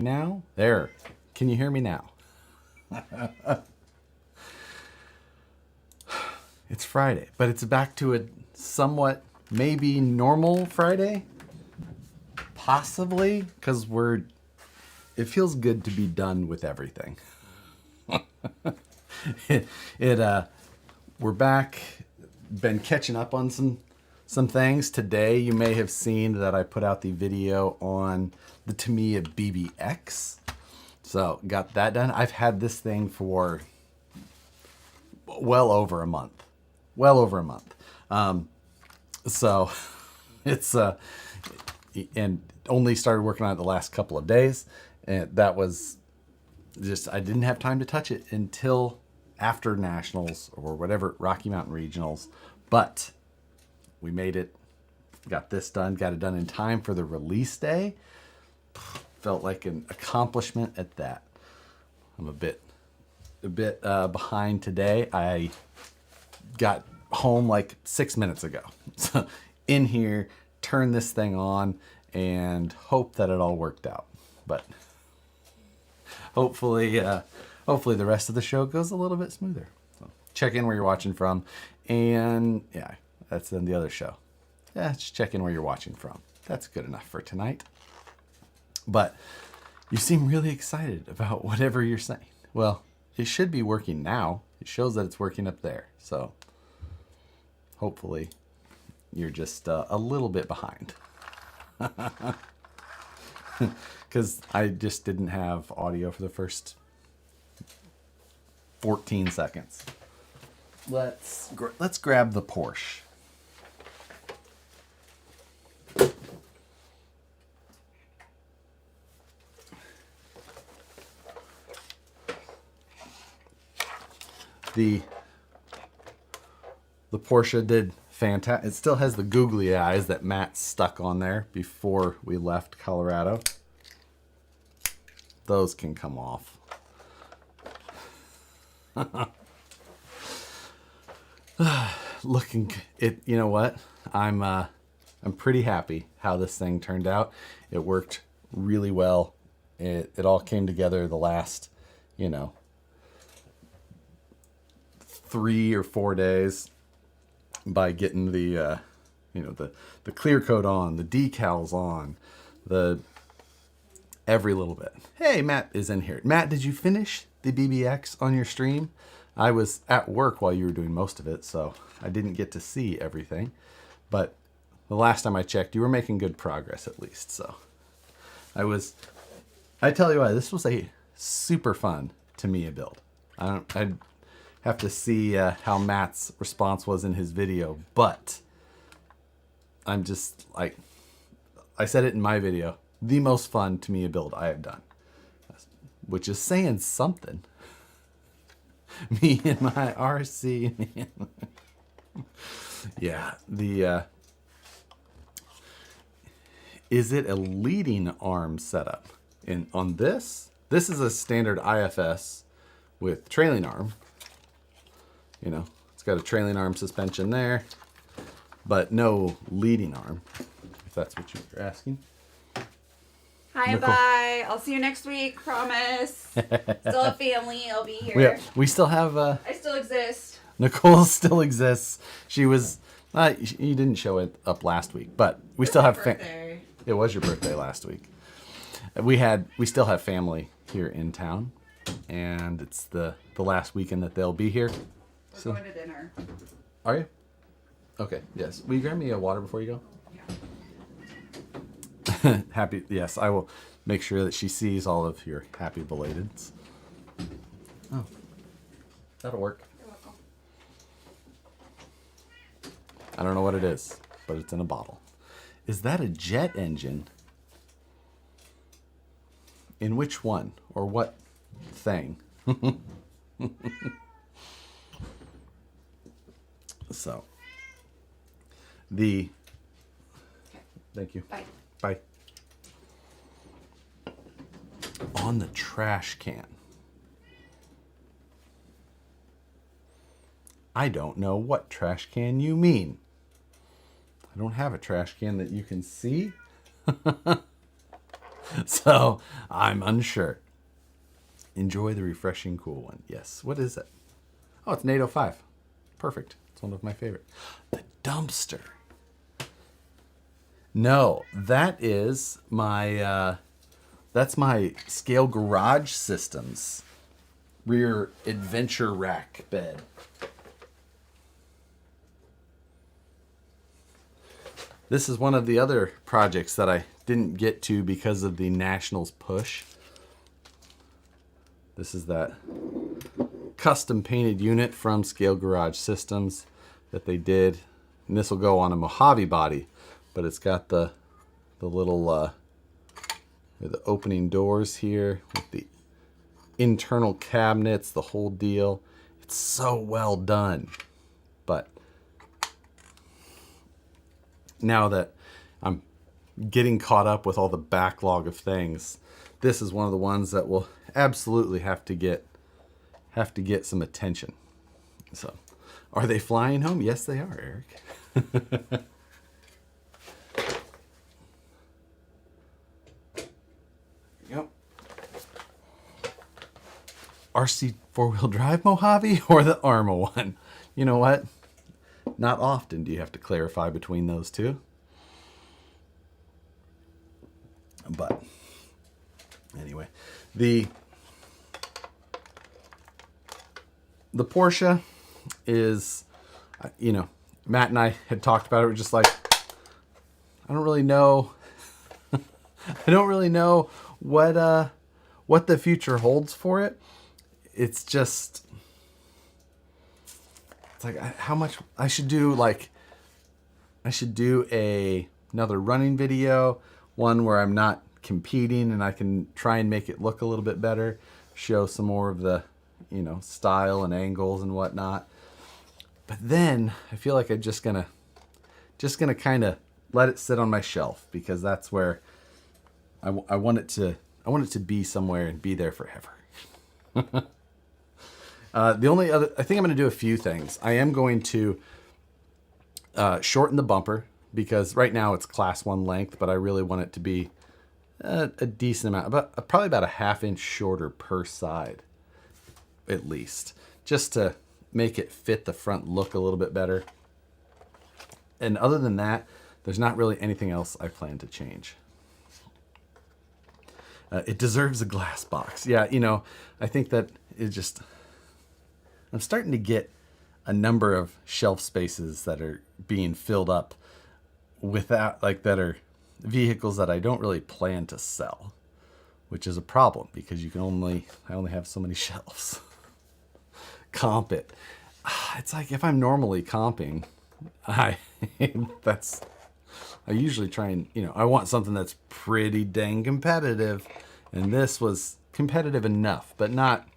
now? There. Can you hear me now? It's Friday, but it's back to a somewhat maybe normal Friday. Possibly, because it feels good to be done with everything. We're back, been catching up on some things. Today you may have seen that I put out the video on the Tamiya BBX. So got that done. I've had this thing for well over a month. So it's and only started working on it the last couple of days, and that was just, I didn't have time to touch it until after nationals or whatever, Rocky Mountain regionals. But we made it, got this done, got it done in time for the release day. Felt like an accomplishment at that. I'm a bit behind today. I got home like 6 minutes ago. So in here, turn this thing on and hope that it all worked out. But hopefully the rest of the show goes a little bit smoother. So check in where you're watching from, and yeah, that's then the other show. Yeah, just check in where you're watching from. That's good enough for tonight. But you seem really excited about whatever you're saying. Well, it should be working now. It shows that it's working up there. So hopefully you're just a little bit behind. Because I just didn't have audio for the first 14 seconds. Let's grab the Porsche. The Porsche did fantastic. It still has the googly eyes that Matt stuck on there before we left Colorado. Those can come off. You know what? I'm pretty happy how this thing turned out. It worked really well. It all came together the last, 3 or 4 days by getting the clear coat on, the decals on, every little bit. Hey, Matt is in here. Matt, did you finish the BBX on your stream? I was at work while you were doing most of it, so I didn't get to see everything. But the last time I checked, you were making good progress at least. So I tell you what, this was a super fun Tamiya build. I'd have to see how Matt's response was in his video, but I'm just like, I said it in my video, the most fun Tamiya build I have done, which is saying something. Me and my RC. Yeah, is it a leading arm setup? On this is a standard IFS with trailing arm. It's got a trailing arm suspension there, but no leading arm, if that's what you're asking. Hi, Nicole. bye. I'll see you next week, promise. Still have family. I'll be here. We still have... I still exist. Nicole still exists. She was... you didn't show it up last week, but we still have... It was your birthday last week. We still have family here in town, and it's the last weekend that they'll be here. We're going to dinner. Are you? Okay, yes. Will you grab me a water before you go? Yeah. Happy, yes, I will make sure that she sees all of your happy belateds. Oh, that'll work. You're welcome. I don't know what it is, but it's in a bottle. Is that a jet engine? In which one? Or what thing? So, thank you. Bye. Bye. On the trash can. I don't know what trash can you mean. I don't have a trash can that you can see. So I'm unsure. Enjoy the refreshing cool one. Yes. What is it? Oh, it's an 805. Perfect. It's one of my favorite. The dumpster. No, that is my that's my Scale Garage Systems rear adventure rack bed. This is one of the other projects that I didn't get to because of the Nationals push. This is that custom painted unit from Scale Garage Systems that they did. And this will go on a Mojave body, but it's got the little the opening doors here with the internal cabinets, the whole deal. It's so well done. But now that I'm getting caught up with all the backlog of things, this is one of the ones that will absolutely have to get some attention. So, are they flying home? Yes, they are, Eric. Yep. RC four-wheel drive Mojave or the Arma one? You know what? Not often do you have to clarify between those two. But anyway, the Porsche is, you know, Matt and I had talked about it. We're just like, I don't really know. I don't really know what the future holds for it. It's just, it's like how much I should do. Like, I should do another running video, one where I'm not competing and I can try and make it look a little bit better, show some more of the, you know, style and angles and whatnot. But then I feel like I'm just gonna kind of let it sit on my shelf, because that's where I want it to be somewhere and be there forever. The only other, I think I'm going to do a few things. I am going to shorten the bumper, because right now it's class 1 length, but I really want it to be a decent amount, probably about a ½ inch shorter per side, at least, just to make it fit the front look a little bit better. And other than that, there's not really anything else I plan to change. It deserves a glass box. Yeah, you know, I think that it just, I'm starting to get a number of shelf spaces that are being filled up without, like, that are vehicles that I don't really plan to sell, which is a problem, because I only have so many shelves. Comp it. It's like, if I'm normally comping, I usually try and, you know, I want something that's pretty dang competitive, and this was competitive enough, but not,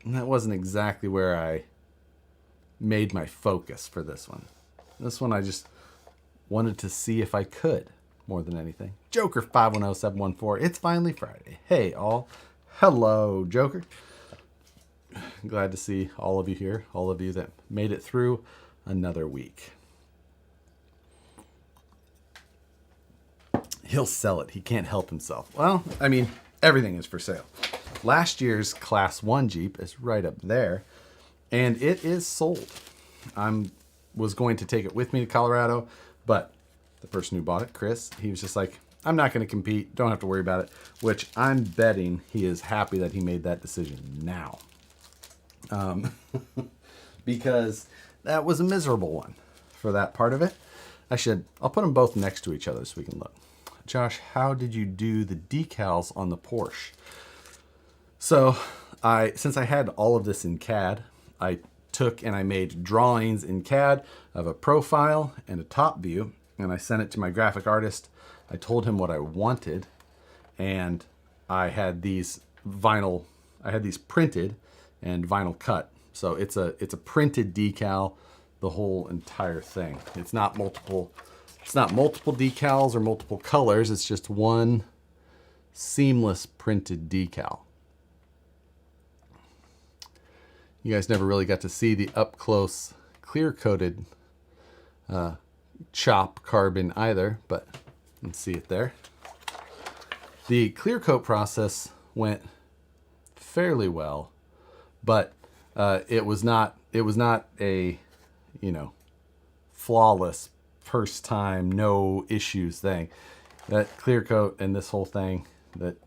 that wasn't exactly where I made my focus for this one. This one I just wanted to see if I could, more than anything. Joker 510714. It's finally Friday. Hey all. Hello, Joker. Glad to see all of you here, all of you that made it through another week. He'll sell it. He can't help himself. Well, I mean, everything is for sale. Last year's Class 1 Jeep is right up there, and it is sold. Was going to take it with me to Colorado, but the person who bought it, Chris, he was just like, I'm not going to compete. Don't have to worry about it, which I'm betting he is happy that he made that decision now. Because that was a miserable one for that part of it. I'll put them both next to each other so we can look. Josh, how did you do the decals on the Porsche? So since I had all of this in CAD, I took and I made drawings in CAD of a profile and a top view, and I sent it to my graphic artist. I told him what I wanted, and I had these printed and vinyl cut. So it's a printed decal, the whole entire thing. It's not multiple decals or multiple colors. It's just one seamless printed decal. You guys never really got to see the up close clear coated chop carbon either, but you can see it there. The clear coat process went fairly well, but it was not a, you know, flawless first time, no issues thing. That clear coat and this whole thing, that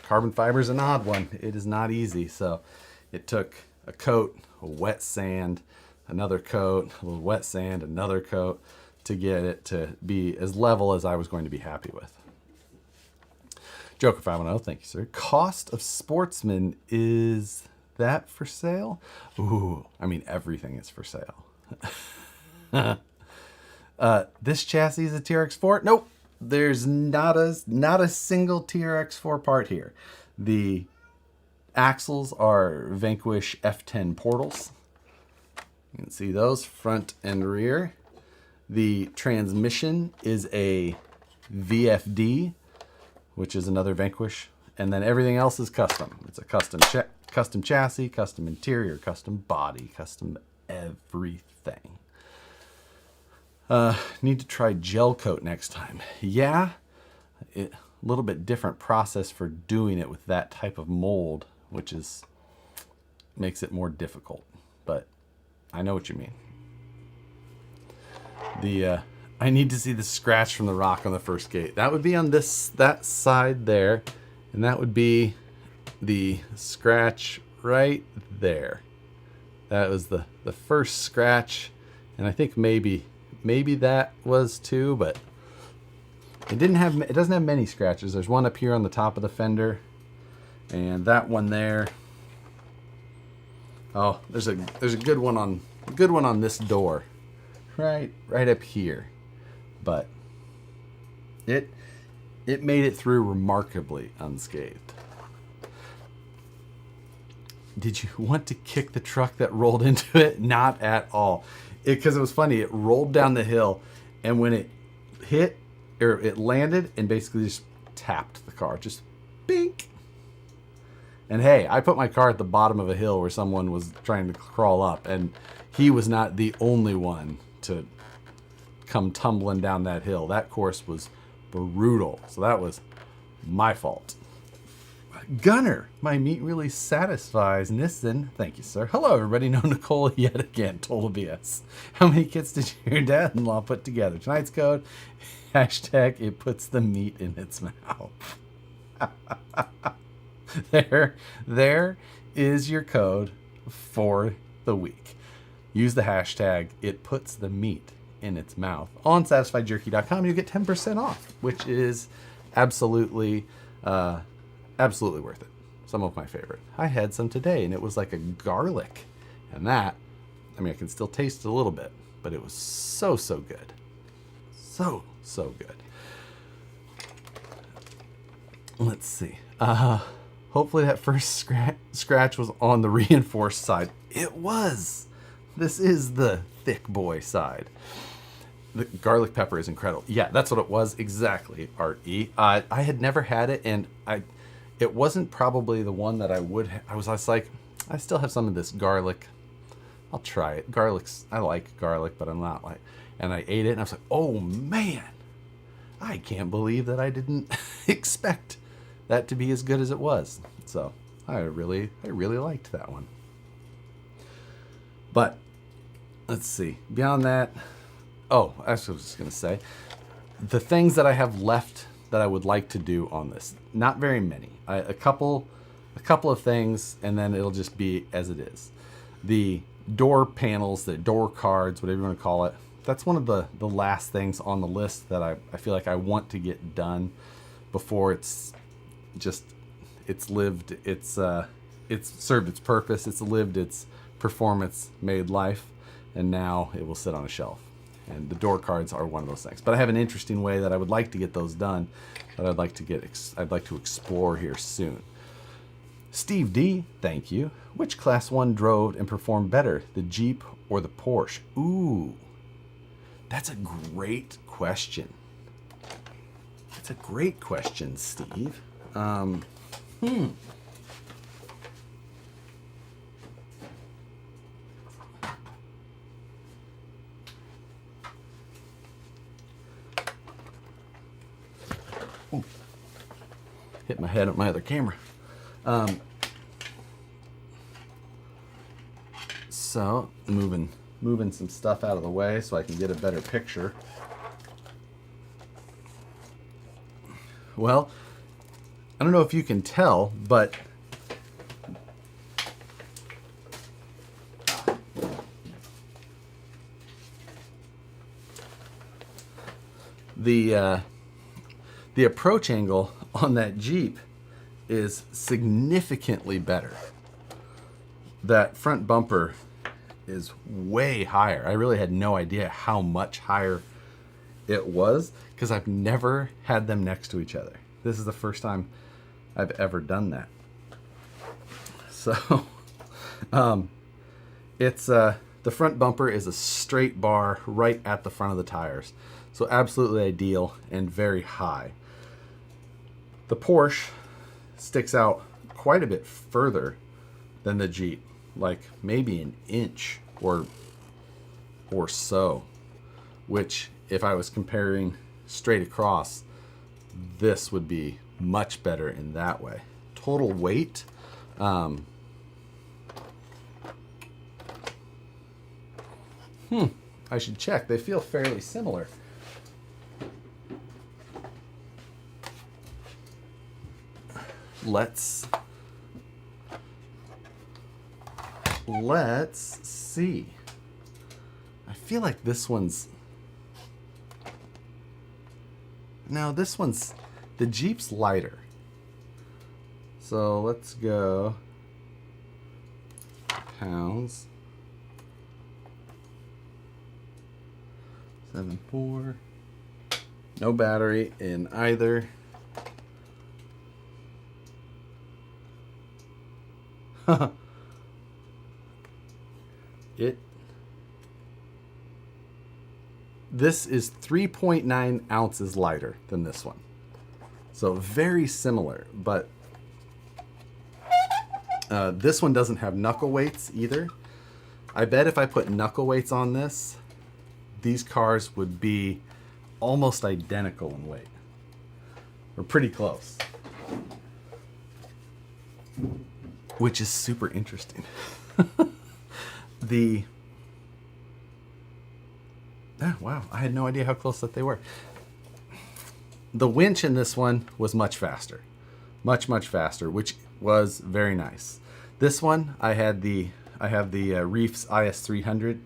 carbon fiber is an odd one. It is not easy. So it took a coat, a wet sand, another coat, a little wet sand, another coat to get it to be as level as I was going to be happy with. Joker 510, thank you, sir. Cost of Sportsman, is that for sale? Ooh, I mean, everything is for sale. This chassis is a TRX4? Nope. There's not a single TRX4 part here. The axles are Vanquish F10 portals. You can see those front and rear. The transmission is a VFD, which is another Vanquish, and then everything else is custom. It's a custom chassis, custom interior, custom body, custom everything. Need to try gel coat next time. Yeah, a little bit different process for doing it with that type of mold, which makes it more difficult. But I know what you mean. I need to see the scratch from the rock on the first gate. That would be on that side there, and that would be the scratch right there. That was the first scratch, and I think maybe that was too, but it doesn't have many scratches. There's one up here on the top of the fender, and that one there. Oh, there's a good one on this door, right up here, but it made it through remarkably unscathed. Did you want to kick the truck that rolled into it? Not at all. Because it was funny. It rolled down the hill, and when it hit, or it landed, and basically just tapped the car. Just bink. And hey, I put my car at the bottom of a hill where someone was trying to crawl up, and he was not the only one to come tumbling down that hill. That course was brutal. So that was my fault. Gunner, my meat really satisfies. Nissan, thank you, sir. Hello, everybody. No Nicole yet again. Total BS. How many kits did your dad-in-law put together? Tonight's code, hashtag it puts the meat in its mouth. There is your code for the week. Use the hashtag it puts the meat in its mouth on satisfiedjerky.com. You get 10% off, which is absolutely worth it. Some of my favorite. I had some today, and it was like a garlic, and that, I mean, I can still taste it a little bit, but it was so good. So good. Let's see. Hopefully that first scratch was on the reinforced side. It was. This is the thick boy side. The garlic pepper is incredible. Yeah, that's what it was exactly, R.E. I had never had it, and it wasn't probably the one that I would I was like, I still have some of this garlic. I'll try it. I like garlic, but I'm not like, and I ate it, and I was like, oh man, I can't believe that I didn't expect that to be as good as it was. So I really liked that one. But let's see. Beyond that, oh, I was just gonna say, the things that I have left that I would like to do on this, not very many. A couple of things, and then it'll just be as it is. The door panels, the door cards, whatever you want to call it. That's one of the last things on the list that I feel like I want to get done before it's served its purpose. It's lived its performance made life, and now it will sit on a shelf. And the door cards are one of those things. But I have an interesting way that I would like to get those done, that I'd like to explore here soon. Steve D, thank you. Which Class 1 drove and performed better, the Jeep or the Porsche? Ooh, that's a great question. That's a great question, Steve. hit my head on my other camera. So moving some stuff out of the way so I can get a better picture. Well, I don't know if you can tell, but the approach angle on that Jeep is significantly better. That front bumper is way higher. I really had no idea how much higher it was because I've never had them next to each other. This is the first time I've ever done that. So it's the front bumper is a straight bar right at the front of the tires. So absolutely ideal and very high. The Porsche sticks out quite a bit further than the Jeep, like maybe an inch or so, which if I was comparing straight across, this would be much better in that way. Total weight, I should check. They feel fairly similar. Let's see. I feel like this one's... No, this one's... The Jeep's lighter. So let's go pounds. 7.4. No battery in either. This is 3.9 ounces lighter than this one. So very similar, but this one doesn't have knuckle weights either. I bet if I put knuckle weights on this, these cars would be almost identical in weight. Or pretty close. Which is super interesting. Wow, I had no idea how close that they were. The winch in this one was much faster. Much faster, which was very nice. This one, I have the Reef's IS300,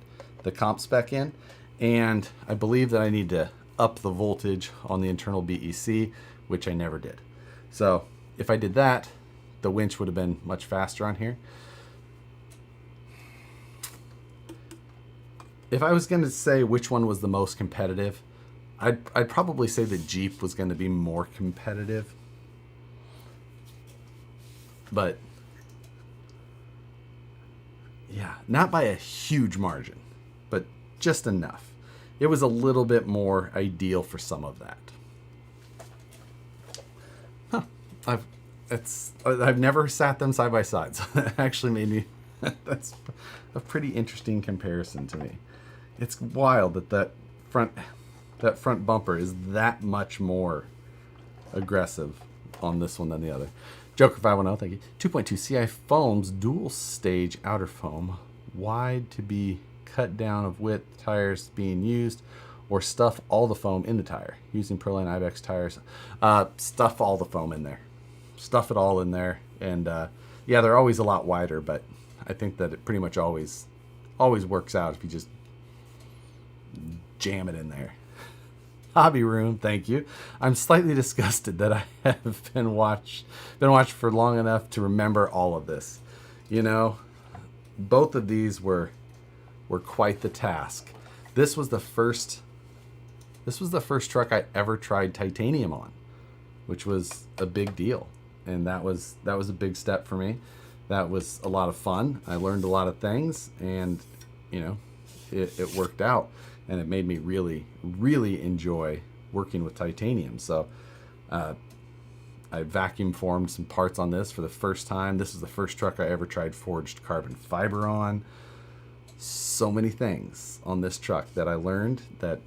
the comp spec in, and I believe that I need to up the voltage on the internal BEC, which I never did. So if I did that, the winch would have been much faster on here. If I was going to say which one was the most competitive, I'd probably say the Jeep was going to be more competitive. But yeah, not by a huge margin, but just enough. It was a little bit more ideal for some of that. I've never sat them side by side, so that actually made me... That's a pretty interesting comparison to me. It's wild that front bumper is that much more aggressive on this one than the other. Joker 510, thank you. 2.2 CI foams, dual stage outer foam, wide to be cut down of width, tires being used, or stuff all the foam in the tire. Using Proline Ibex tires, stuff all the foam in there. Stuff it all in there, and yeah, they're always a lot wider, but I think that it pretty much always works out if you just jam it in there. Hobby Room, thank you. I'm slightly disgusted that I have been watched for long enough to remember all of this. You know, both of these were quite the task. This was the first truck I ever tried titanium on, which was a big deal. And that was a big step for me. That was a lot of fun. I learned a lot of things, and you know, it worked out, and it made me really, really enjoy working with titanium. So I vacuum formed some parts on this for the first time. This is the first truck I ever tried forged carbon fiber on. So many things on this truck that I learned that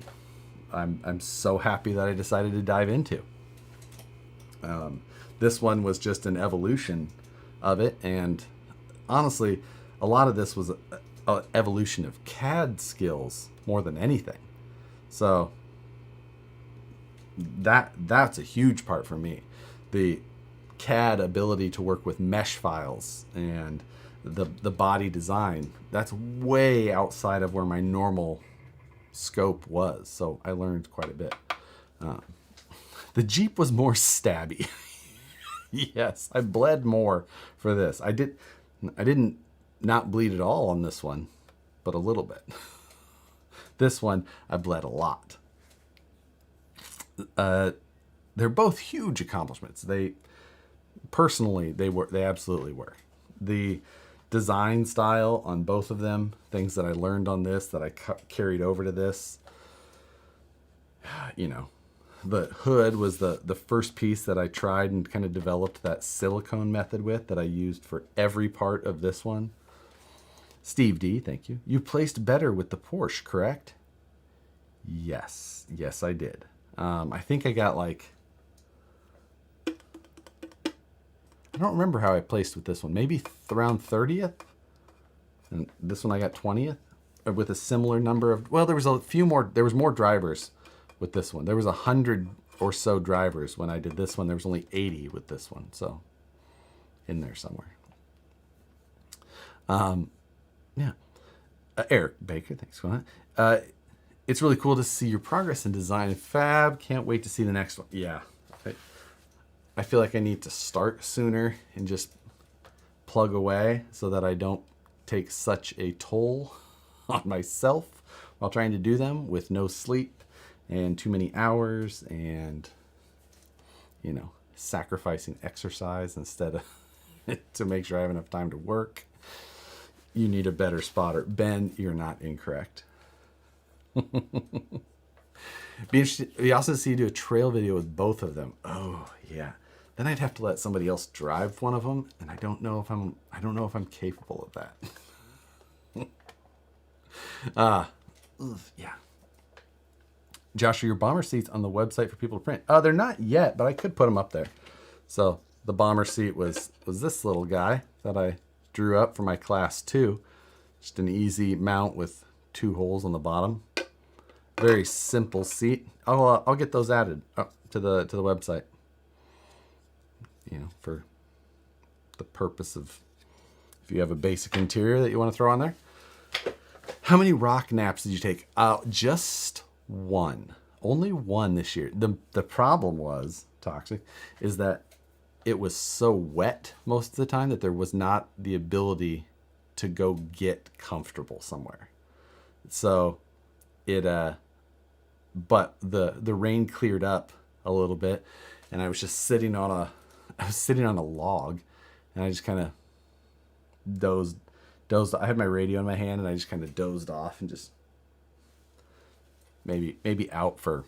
I'm so happy that I decided to dive into. This one was just an evolution of it, and honestly, a lot of this was a evolution of CAD skills more than anything. So that's a huge part for me. The CAD ability to work with mesh files and the body design, that's way outside of where my normal scope was. So I learned quite a bit. The Jeep was more stabby. Yes, I bled more for this. I didn't not bleed at all on this one, but a little bit. This one, I bled a lot. They're both huge accomplishments. They absolutely were. The design style on both of them, things that I learned on this that I carried over to this. You know, the hood was the first piece that I tried and kind of developed that silicone method with that I used for every part of this one. Steve D, thank you. You placed better with the Porsche, correct? Yes, I did. I think I got like, I don't remember how I placed with this one. Maybe around 30th. And this one I got 20th. Or with a similar number of, well, there was a few more, there was more drivers with this one. There was 100 or so drivers when I did this one. There was only 80 with this one. So in there somewhere. Yeah. Eric Baker, thanks for that. It's really cool to see your progress in design and fab. Can't wait to see the next one. Yeah. I feel like I need to start sooner and just plug away so that I don't take such a toll on myself while trying to do them with no sleep and too many hours and, you know, sacrificing exercise instead of to make sure I have enough time to work. You need a better spotter. Ben, you're not incorrect. Be interested. We also see you do a trail video with both of them. Oh yeah. Then I'd have to let somebody else drive one of them, and I don't know if I'm capable of that. Yeah. Joshua, your bomber seats on the website for people to print. They're not yet, but I could put them up there. So the bomber seat was this little guy that I drew up for my class 2. Just an easy mount with 2 holes on the bottom. Very simple seat. I'll get those added to the website. You know, for the purpose of if you have a basic interior that you want to throw on there. How many rock naps did you take? Just one. Only one this year. The problem was, Toxic, is that it was so wet most of the time that there was not the ability to go get comfortable somewhere. So but the rain cleared up a little bit, and I was just sitting on a log, and I just kind of dozed. I had my radio in my hand, and I just kind of dozed off and just maybe out for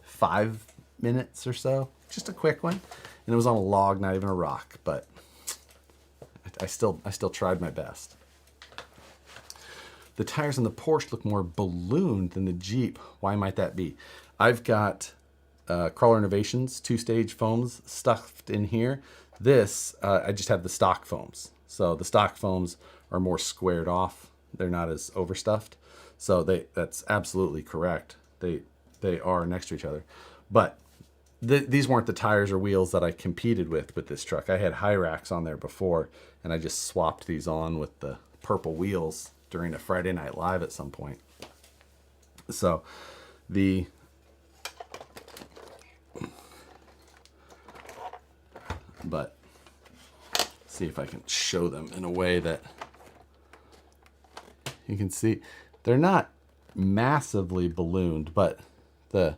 5 minutes or so. Just a quick one. And it was on a log, not even a rock, but I still tried my best. The tires on the Porsche look more ballooned than the Jeep. Why might that be? I've got Crawler Innovations 2-stage foams stuffed in here. This, I just have the stock foams. So the stock foams are more squared off. They're not as overstuffed. So that's absolutely correct. They are next to each other. But these weren't the tires or wheels that I competed with this truck. I had Hyrax on there before, and I just swapped these on with the purple wheels during a Friday Night Live at some point. So but see if I can show them in a way that you can see. They're not massively ballooned, but the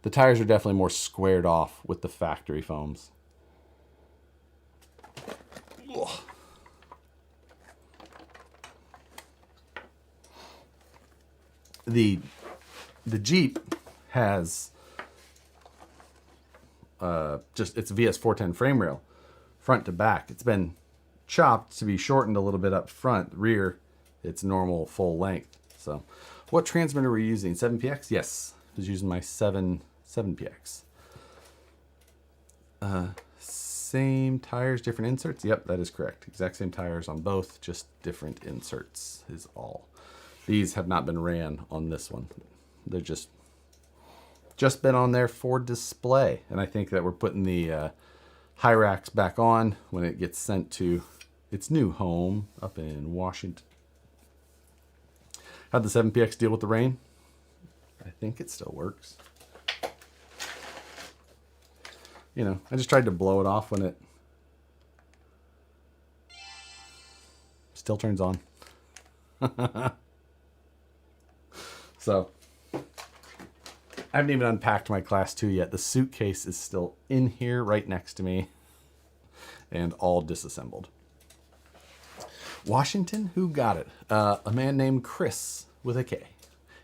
tires are definitely more squared off with the factory foams. Ugh. The Jeep has it's a VS410 frame rail, front to back. It's been chopped to be shortened a little bit up front. Rear, it's normal full length. So, what transmitter were you using? 7PX? Yes, I was using my 7PX. Same tires, different inserts. Yep, that is correct. Exact same tires on both, just different inserts is all. These have not been ran on this one. They're just been on there for display. And I think that we're putting the high racks back on when it gets sent to its new home up in Washington. How'd the 7PX deal with the rain? I think it still works. You know, I just tried to blow it off when it still turns on. So, I haven't even unpacked my Class 2 yet. The suitcase is still in here right next to me and all disassembled. Washington, who got it? A man named Chris with a K.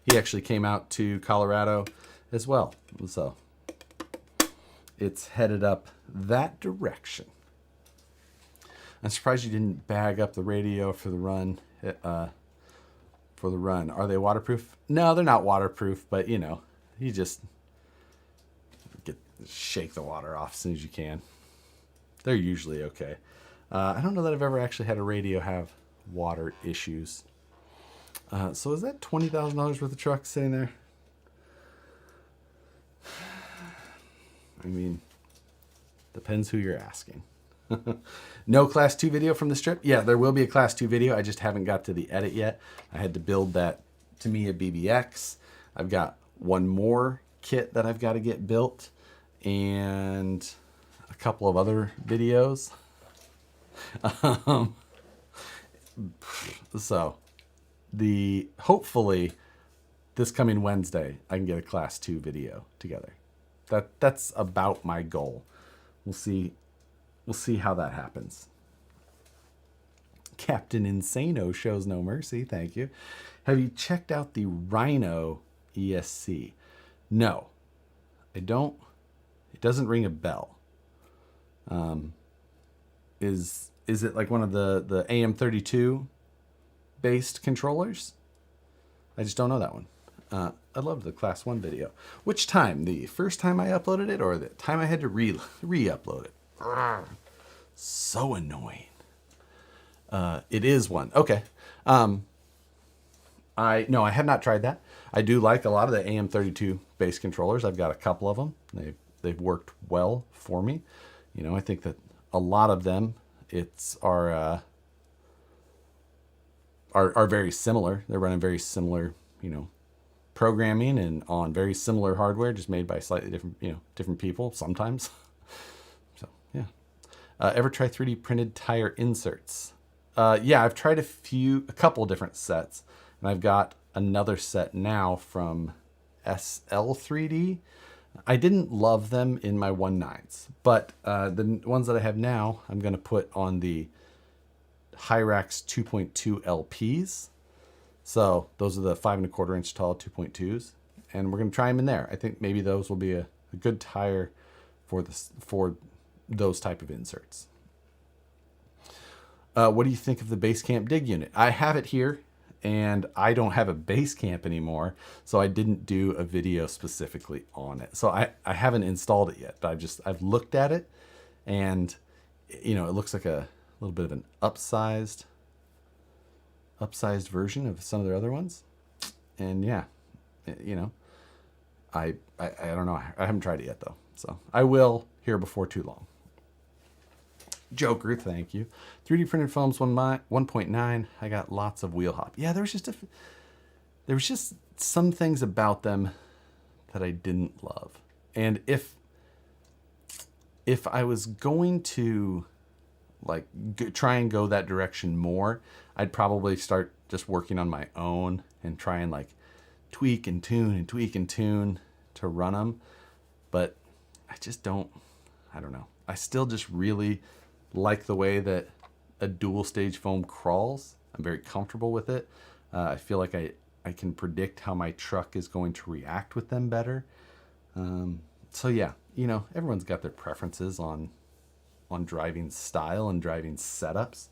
He actually came out to Colorado as well. So, it's headed up that direction. I'm surprised you didn't bag up the radio for the run. Are they waterproof? No, they're not waterproof, but you know, you just shake the water off as soon as you can. They're usually okay. I don't know that I've ever actually had a radio have water issues. So is that $20,000 worth of trucks sitting there? I mean, depends who you're asking. No Class 2 video from the strip? Yeah, there will be a Class 2 video. I just haven't got to the edit yet. I had to build that Tamiya BBX. I've got one more kit that I've got to get built and a couple of other videos. So, hopefully this coming Wednesday, I can get a Class 2 video together. That's about my goal. We'll see how that happens. Captain Insano shows no mercy. Thank you. Have you checked out the Rhino ESC? No, I don't. It doesn't ring a bell. Is it like one of the AM32 based controllers? I just don't know that one. I loved the Class 1 video. Which time? The first time I uploaded it or the time I had to re-upload it? So annoying. It is one. Okay. I have not tried that. I do like a lot of the AM32 base controllers. I've got a couple of them. They've worked well for me. You know, I think that a lot of them are very similar. They're running very similar, you know, programming and on very similar hardware, just made by slightly different, you know, different people sometimes. So yeah. Ever try 3D printed tire inserts? Yeah, I've tried a couple different sets, and I've got another set now from SL3D. I didn't love them in my 1.9s, but the ones that I have now, I'm going to put on the Hyrax 2.2 LPs. So those are the 5.25 inch tall 2.2s, and we're going to try them in there. I think maybe those will be a good tire for those type of inserts. What do you think of the Basecamp dig unit? I have it here, and I don't have a Basecamp anymore, so I didn't do a video specifically on it. So I haven't installed it yet, but I've looked at it, and you know, it looks like a little bit of an upsized version of some of their other ones. And yeah, you know, I don't know. I haven't tried it yet though, so I will here before too long. Joker, thank you. 3D printed foams 1.9. I got lots of wheel hop. Yeah, there was just some things about them that I didn't love. And if I was going to like try and go that direction more, I'd probably start just working on my own and try and like tweak and tune to run them. But I don't know. I still just really like the way that a dual stage foam crawls. I'm very comfortable with it. I feel like I can predict how my truck is going to react with them better. So yeah, you know, everyone's got their preferences on driving style and driving setups.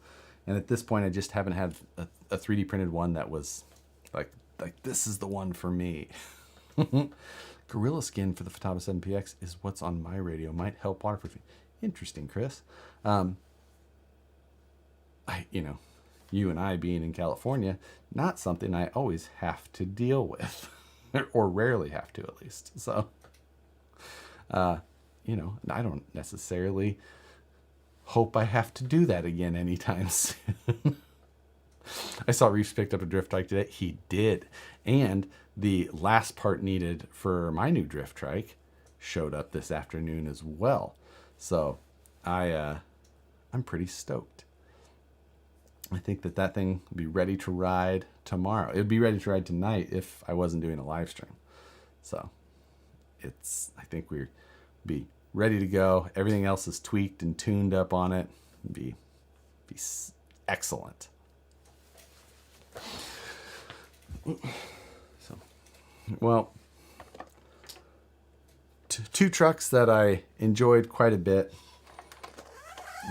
And at this point, I just haven't had a 3D printed one that was like this is the one for me. Gorilla skin for the Futaba 7PX is what's on my radio. Might help waterproofing. Interesting, Chris. You and I being in California, not something I always have to deal with, or rarely have to, at least. So, I don't necessarily hope I have to do that again anytime soon. I saw Reeves picked up a drift trike today. He did. And the last part needed for my new drift trike showed up this afternoon as well. So I'm pretty stoked. I think that thing will be ready to ride tomorrow. It would be ready to ride tonight if I wasn't doing a live stream. So I think we'll be ready to go. Everything else is tweaked and tuned up on it. Be excellent. So, well, two trucks that I enjoyed quite a bit.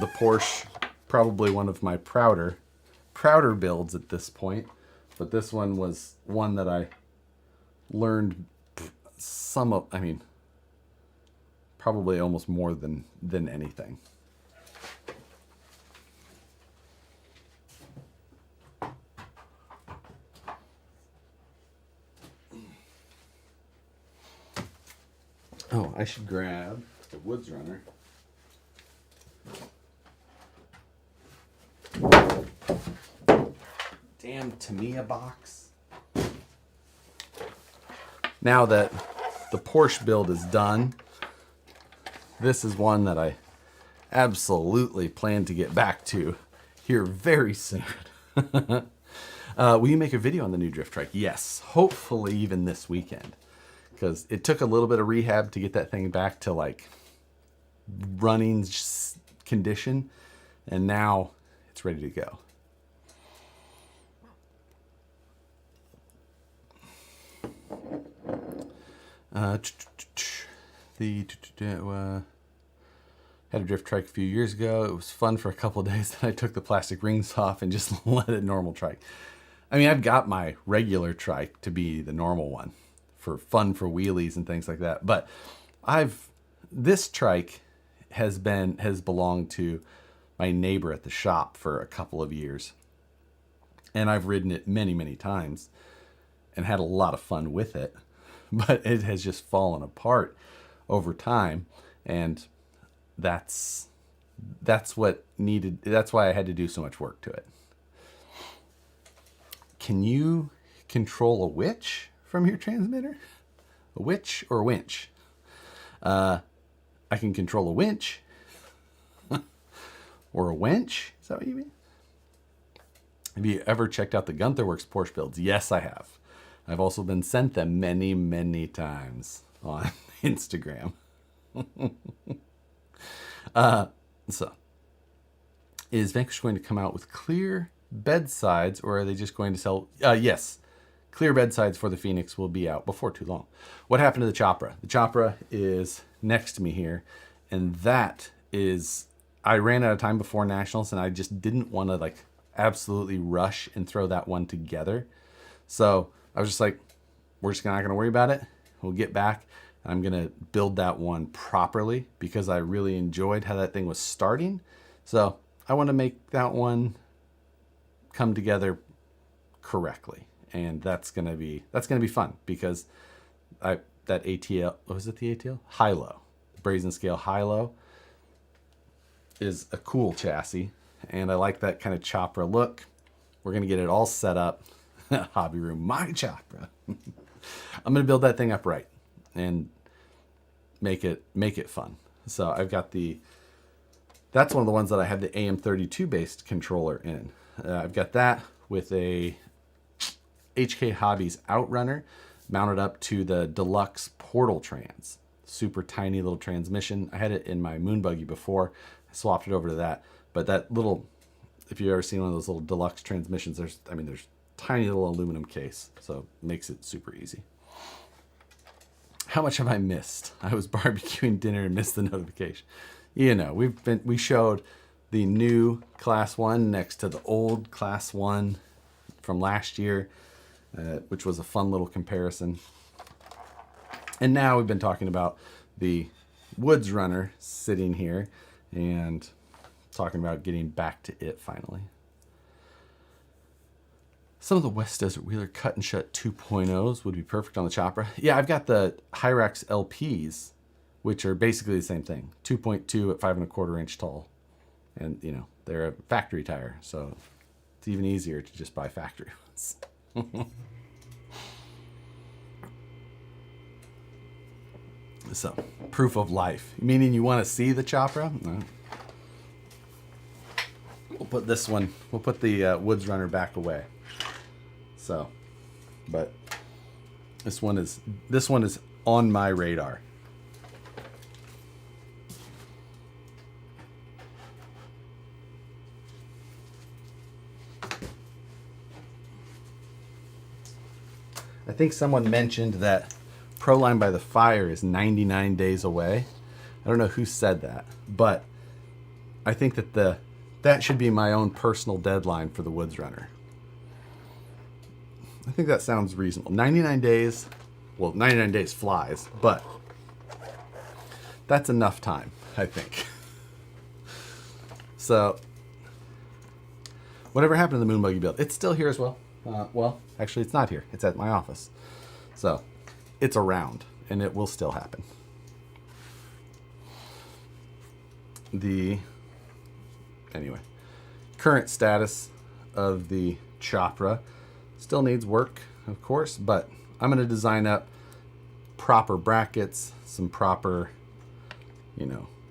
The Porsche, probably one of my prouder builds at this point, but this one was one that I learned probably almost more than anything. Oh, I should grab the Woods Runner. Damn Tamiya box. Now that the Porsche build is done, this is one that I absolutely plan to get back to here very soon. Will you make a video on the new drift trike? Yes, hopefully even this weekend. Because it took a little bit of rehab to get that thing back to like running condition, and now it's ready to go. Had a drift trike a few years ago. It was fun for a couple of days. Then I took the plastic rings off and just let it normal trike. I mean, I've got my regular trike to be the normal one for fun, for wheelies and things like that. But this trike has belonged to my neighbor at the shop for a couple of years. And I've ridden it many, many times and had a lot of fun with it. But it has just fallen apart over time. And that's what needed. That's why I had to do so much work to it. Can you control a witch from your transmitter? A witch or a winch? I can control a winch. Or a winch? Is that what you mean? Have you ever checked out the Gunther Works Porsche builds? Yes, I have. I've also been sent them many, many times on Instagram. So, is Vanquish going to come out with clear bedsides, or are they just going to sell? Yes, clear bedsides for the Phoenix will be out before too long. What happened to the Chopra? The Chopra is next to me here, and that is, I ran out of time before Nationals, and I just didn't want to like absolutely rush and throw that one together. So I was just like, we're just not going to worry about it. We'll get back. I'm going to build that one properly because I really enjoyed how that thing was starting. So I want to make that one come together correctly. And that's going to be fun because that ATL, what was it, the ATL? High-low. Brazen Scale High-low is a cool chassis. And I like that kind of Chopra look. We're going to get it all set up. Hobby room, my Chopra. I'm going to build that thing up right and make it fun. So I've got that's one of the ones that I have the AM32 based controller in. I've got that with a HK Hobbies Outrunner mounted up to the Deluxe Portal Trans. Super tiny little transmission. I had it in my Moon Buggy before. I swapped it over to that. But that little, if you've ever seen one of those little deluxe transmissions, there's tiny little aluminum case. So it makes it super easy. How much have I missed? I was barbecuing dinner and missed the notification. You know, we showed the new Class 1 next to the old Class 1 from last year, which was a fun little comparison. And now we've been talking about the Woods Runner sitting here and talking about getting back to it finally. Some of the West Desert Wheeler cut and shut 2.0s would be perfect on the chopper. Yeah, I've got the Hyrax LPs, which are basically the same thing. 2.2 at 5 1/4 inch tall. And, you know, they're a factory tire, so it's even easier to just buy factory ones. So, proof of life. Meaning you want to see the chopper? No. We'll put this one, we'll put the Woods Runner back away. So, but this one is on my radar. I think someone mentioned that Proline by the Fire is 99 days away. I don't know who said that, but I think that that should be my own personal deadline for the Woods Runner. I think that sounds reasonable. 99 days, well, 99 days flies, but that's enough time, I think. So, whatever happened to the Moon Buggy build? It's still here as well. Well, actually, it's not here. It's at my office. So, it's around, and it will still happen. Anyway, current status of the Chopra still needs work, of course, but I'm going to design up proper brackets, some proper,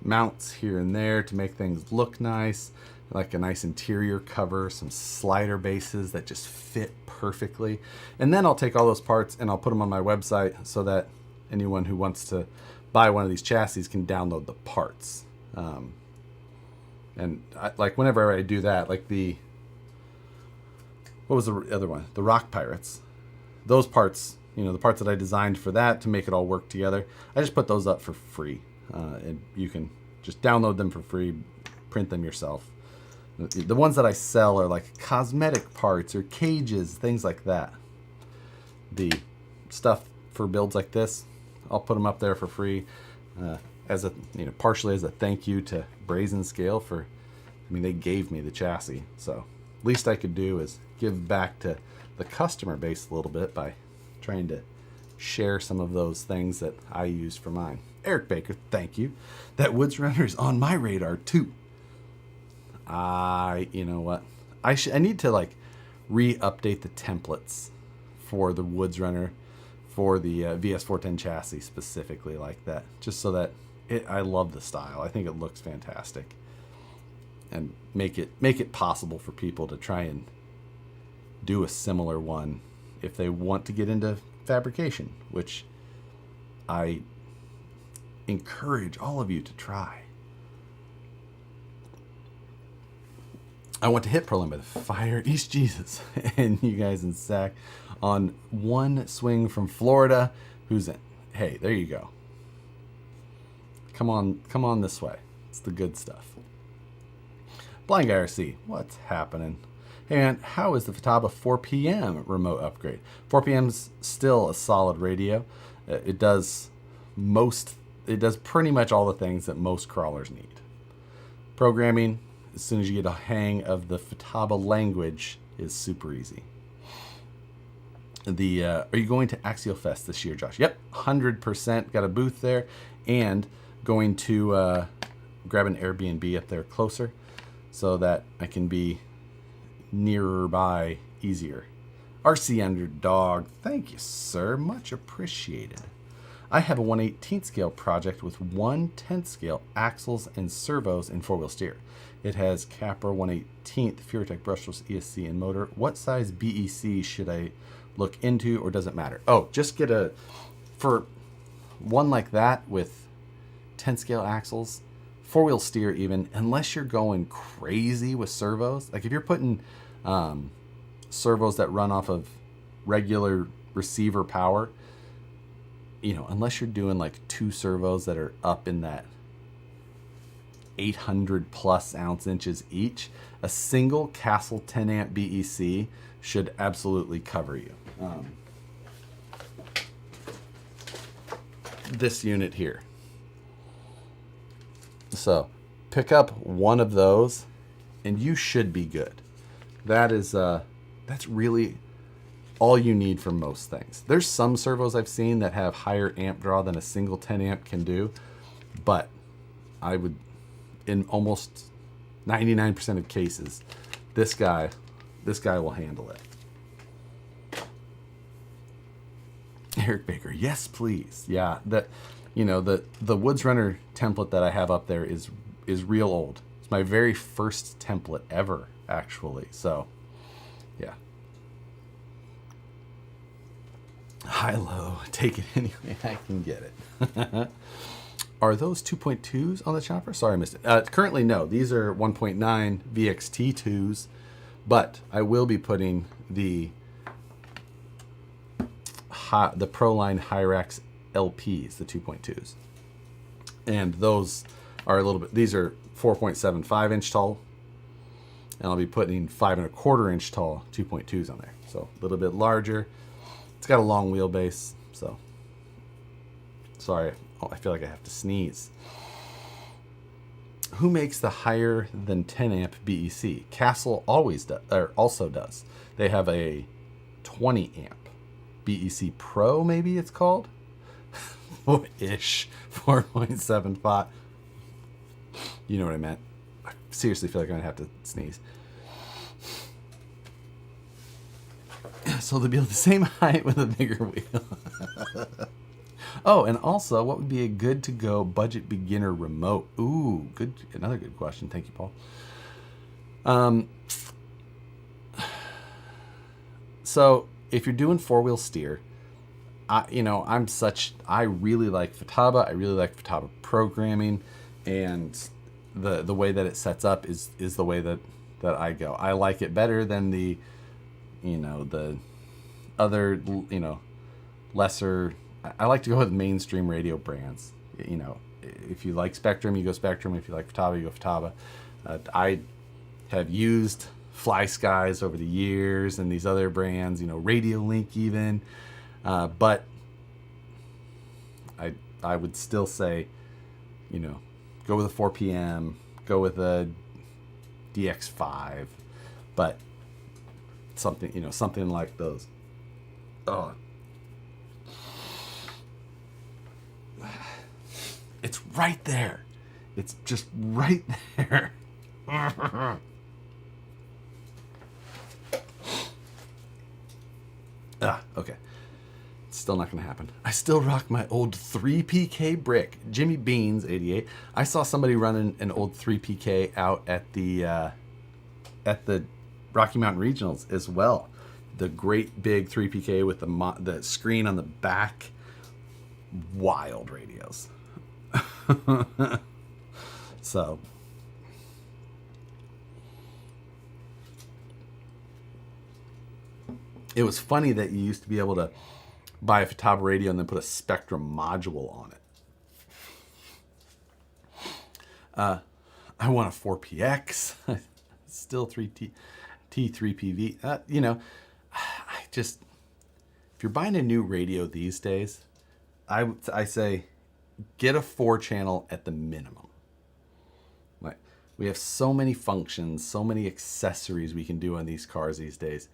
mounts here and there to make things look nice, like a nice interior cover, some slider bases that just fit perfectly. And then I'll take all those parts and I'll put them on my website so that anyone who wants to buy one of these chassis can download the parts. Whenever I do that, like what was the other one? The Rock Pirates. Those parts, the parts that I designed for that to make it all work together, I just put those up for free. And you can just download them for free, print them yourself. The ones that I sell are like cosmetic parts or cages, things like that. The stuff for builds like this, I'll put them up there for free, partially as a thank you to Brazen Scale they gave me the chassis. So least I could do is give back to the customer base a little bit by trying to share some of those things that I use for mine. Eric Baker, thank you. That Woods Runner is on my radar too. You know what? I need to re-update the templates for the Woods Runner for the VS410 chassis specifically like that, just so that I love the style. I think it looks fantastic, and make it possible for people to try and do a similar one if they want to get into fabrication, which I encourage all of you to try. I went to hit Proline by the Fire, East Jesus, and you guys in Sac on one swing from Florida. Hey, there you go. Come on this way. It's the good stuff. Blind Guy RC, what's happening? Hey man, how is the Futaba 4PM remote upgrade? 4PM's still a solid radio. It does pretty much all the things that most crawlers need. Programming, as soon as you get a hang of the Futaba language, is super easy. Are you going to Axial Fest this year, Josh? Yep, 100%. Got a booth there, and going to grab an Airbnb up there closer so that I can be nearer by easier. RC Underdog, thank you, sir. Much appreciated. I have a 1/18 scale project with 1/10 scale axles and servos in 4-wheel steer. It has Capra 1/18 Furatech brushless ESC and motor. What size BEC should I look into, or does it matter? Oh, just get for one like that with 10 scale axles, 4-wheel steer even, unless you're going crazy with servos. Like if you're putting servos that run off of regular receiver power, unless you're doing like 2 servos that are up in that 800 plus ounce inches each, a single Castle 10 amp BEC should absolutely cover you. this unit here. So pick up one of those and you should be good. That is that's really all you need for most things. There's some servos I've seen that have higher amp draw than a single 10 amp can do, but I would, in almost 99% of cases, this guy will handle it. Eric Baker, yes, please. Yeah, the Woods Runner template that I have up there is real old. It's my very first template ever, actually. So, yeah. High low, take it any way I can get it. Are those 2.2s on the chopper? Sorry, I missed it. Currently, no. These are 1.9 VXT2s, but I will be putting the Proline Hyrax LPs, the 2.2s. And those are a little bit, these are 4.75 inch tall. And I'll be putting 5.25 inch tall 2.2s on there. So a little bit larger. It's got a long wheelbase, so sorry. Oh, I feel like I have to sneeze. Who makes the higher than 10 amp BEC? Castle always does, or also does. They have a 20 amp BEC Pro, maybe it's called. Ish 4.75. You know what I meant. I seriously feel like I'm gonna have to sneeze. So they'll be the same height with a bigger wheel. Oh, and also, what would be a good to go budget beginner remote? Ooh, good. Another good question. Thank you, Paul. So if you're doing 4-wheel steer, I really like Futaba. I really like Futaba programming, and the way that it sets up is the way that I go. I like it better than the other, lesser. I like to go with mainstream radio brands. If you like Spectrum, you go Spectrum. If you like Futaba, you go Futaba. I have used Fly Skies over the years and these other brands, Radio Link even. But I would still say, go with a 4 PM, go with a DX5, but something like those. Oh. It's right there. It's just right there. Okay. It's still not going to happen. I still rock my old 3PK brick. Jimmy Beans, 88. I saw somebody running an old 3PK out at the Rocky Mountain Regionals as well. The great big 3PK with the screen on the back. Wild radios. So it was funny that you used to be able to buy a Futaba radio and then put a Spectrum module on it. I want a 4PX. Still 3T3PV. If you're buying a new radio these days, I say get a 4-channel at the minimum. Like, we have so many functions, so many accessories we can do on these cars these days.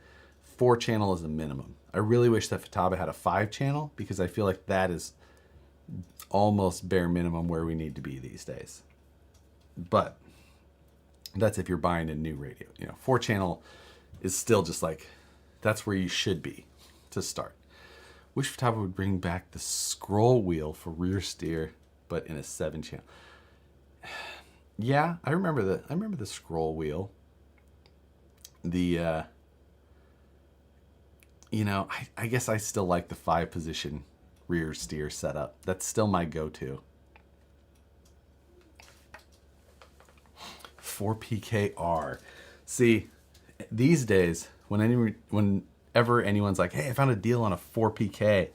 4-channel is the minimum. I really wish that Futaba had a 5-channel because I feel like that is almost bare minimum where we need to be these days. But that's if you're buying a new radio. 4-channel is still just like, that's where you should be to start. Wish Futaba would bring back the scroll wheel for rear steer, but in a 7-channel. Yeah, I remember the scroll wheel. I guess I still like the 5-position rear steer setup. That's still my go-to. 4PKR. See, these days, whenever anyone's like, hey, I found a deal on a 4PK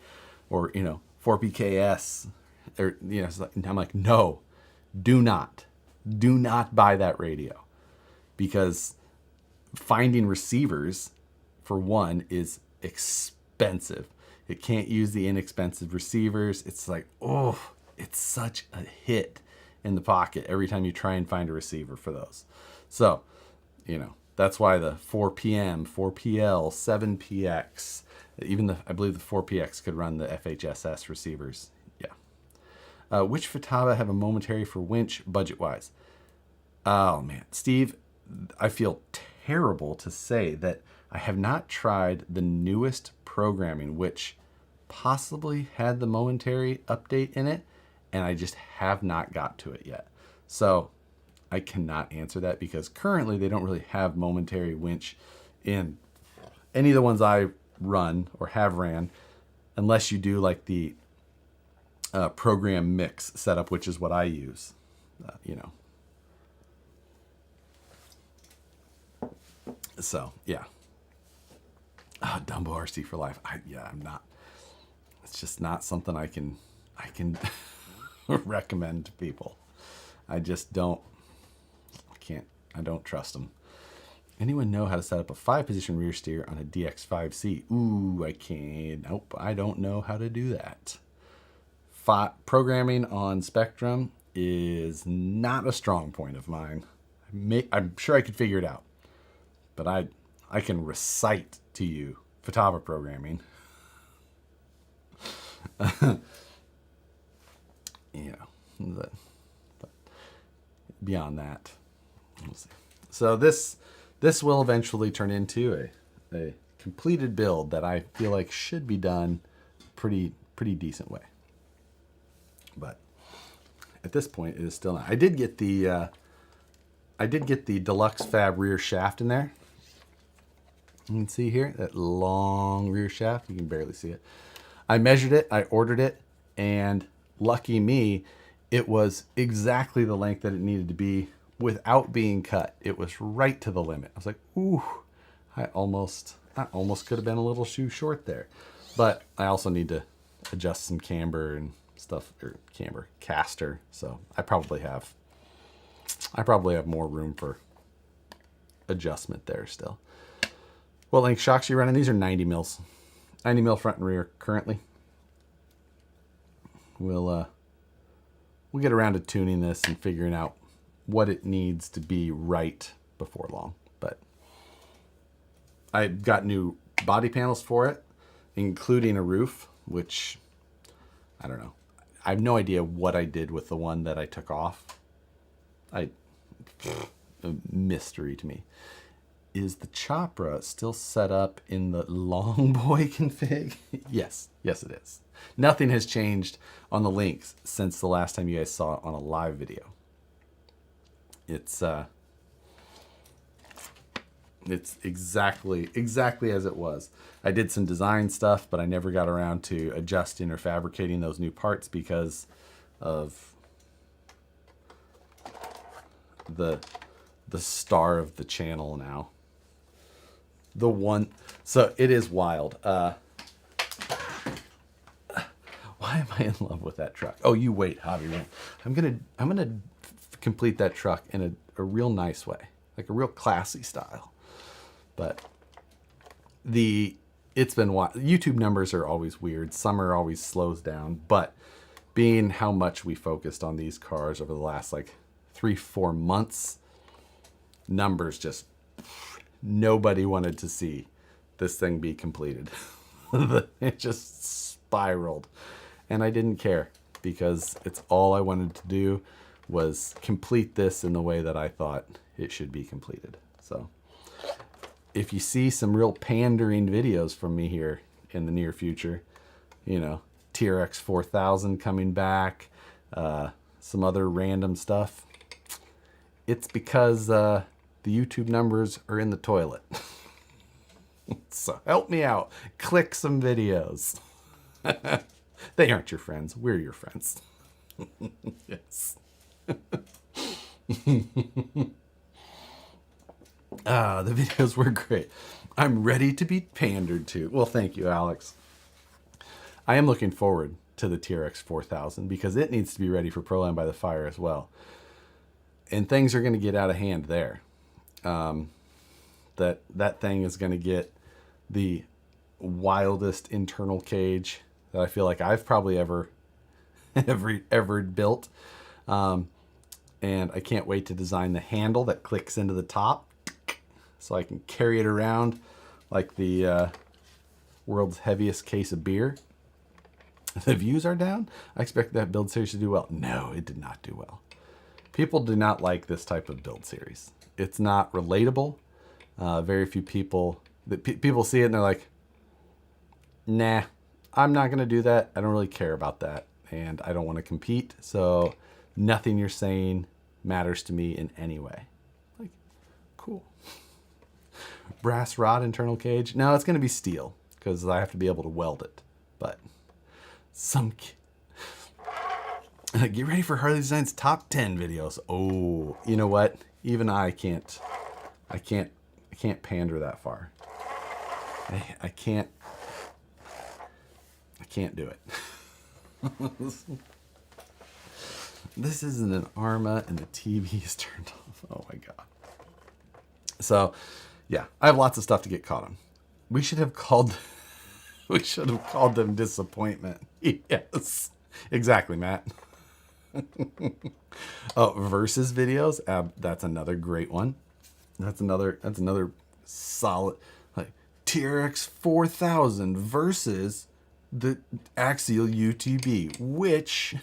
or, 4PKS, or, I'm like, no, do not buy that radio, because finding receivers, for one, is expensive. It can't use the inexpensive receivers. It's like, oh, it's such a hit in the pocket every time you try and find a receiver for those. So, that's why the 4PM, 4PL, 7PX, even I believe the 4PX could run the FHSS receivers. Yeah. Which Futaba have a momentary for winch budget-wise? Oh, man. Steve, I feel terrible to say that I have not tried the newest programming, which possibly had the momentary update in it, and I just have not got to it yet. So I cannot answer that because currently they don't really have momentary winch in any of the ones I run or have ran, unless you do like the program mix setup, which is what I use, So, yeah. Oh, Dumbo RC for life. I'm not. It's just not something I can recommend to people. I just don't. I don't trust them. Anyone know how to set up a 5-position rear steer on a DX5C? Ooh, I can't. Nope, I don't know how to do that. Programming on Spectrum is not a strong point of mine. I'm sure I could figure it out, but I can recite to you Futaba programming. But beyond that, we'll see. So this will eventually turn into a completed build that I feel like should be done pretty decent way. But at this point, it is still not. I did get the deluxe fab rear shaft in there. You can see here that long rear shaft. You can barely see it. I measured it, I ordered it, and lucky me, it was exactly the length that it needed to be without being cut. It was right to the limit. I was like, ooh, I almost could have been a little shoe short there. But I also need to adjust some camber and stuff, or caster. So I probably have more room for adjustment there still. What length shocks are you running? These are 90 mils. 90 mil front and rear currently. We'll get around to tuning this and figuring out what it needs to be right before long. But I got new body panels for it, including a roof, which I don't know. I have no idea what I did with the one that I took off. A mystery to me. Is the Chopra still set up in the long boy config? Yes, it is. Nothing has changed on the links since the last time you guys saw it on a live video. It's exactly as it was. I did some design stuff, but I never got around to adjusting or fabricating those new parts because of the star of the channel now. So it is wild. Why am I in love with that truck? Oh, you wait, Hobby. I'm gonna complete that truck in a real nice way, like a real classy style. But it's been wild. YouTube numbers are always weird. Summer always slows down, but being how much we focused on these cars over the last like 3-4 months, numbers just nobody wanted to see this thing be completed. It just spiraled, and I didn't care because it's all I wanted to do was complete this in the way that I thought it should be completed. So if you see some real pandering videos from me here in the near future, TRX 4000 coming back, some other random stuff, it's because the YouTube numbers are in the toilet. So help me out. Click some videos. They aren't your friends. We're your friends. Yes. The videos were great. I'm ready to be pandered to. Well, thank you, Alex. I am looking forward to the TRX 4000 because it needs to be ready for Proline by the Fire as well. And things are going to get out of hand there. That thing is going to get the wildest internal cage that I feel like I've probably ever built. And I can't wait to design the handle that clicks into the top so I can carry it around like the world's heaviest case of beer. The views are down. I expect that build series to do well. No, it did not do well. People do not like this type of build series. It's not relatable. Very few people people see it and they're like, nah, I'm not going to do that. I don't really care about that. And I don't want to compete. So nothing you're saying matters to me in any way. Like, cool. Brass rod internal cage. No, it's going to be steel because I have to be able to weld it. But get ready for Harley Design's top 10 videos. Oh, you know what? Even I can't pander that far. I can't do it. This isn't an Arma and the TV is turned off. Oh my God. So yeah, I have lots of stuff to get caught on. We should have called them disappointment. Yes, exactly, Matt. Oh, versus videos. That's another great one. That's another solid, like TRX 4000 versus the Axial UTB. Which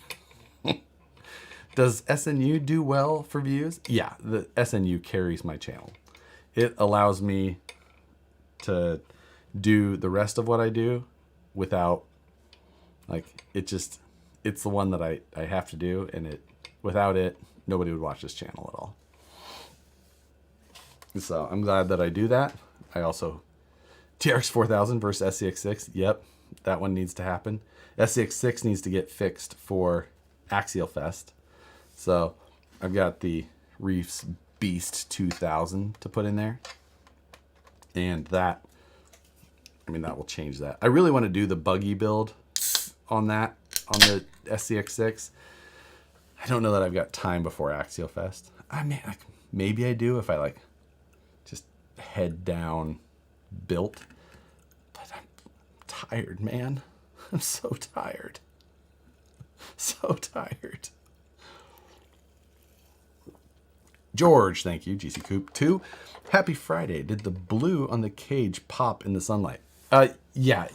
does SNU do well for views? Yeah, the SNU carries my channel. It allows me to do the rest of what I do without, like, it's the one that I have to do, and without it, nobody would watch this channel at all. So I'm glad that I do that. I also, TRX 4000 versus SCX6. Yep, that one needs to happen. SCX6 needs to get fixed for Axial Fest. So I've got the Reefs Beast 2000 to put in there. And that will change that. I really want to do the buggy build on the SCX6. I don't know that I've got time before Axial Fest. I mean, maybe I do if I just head down built. But I'm tired, man. I'm so tired. So tired. George, thank you. GC Coop 2. Happy Friday. Did the blue on the cage pop in the sunlight? Yeah,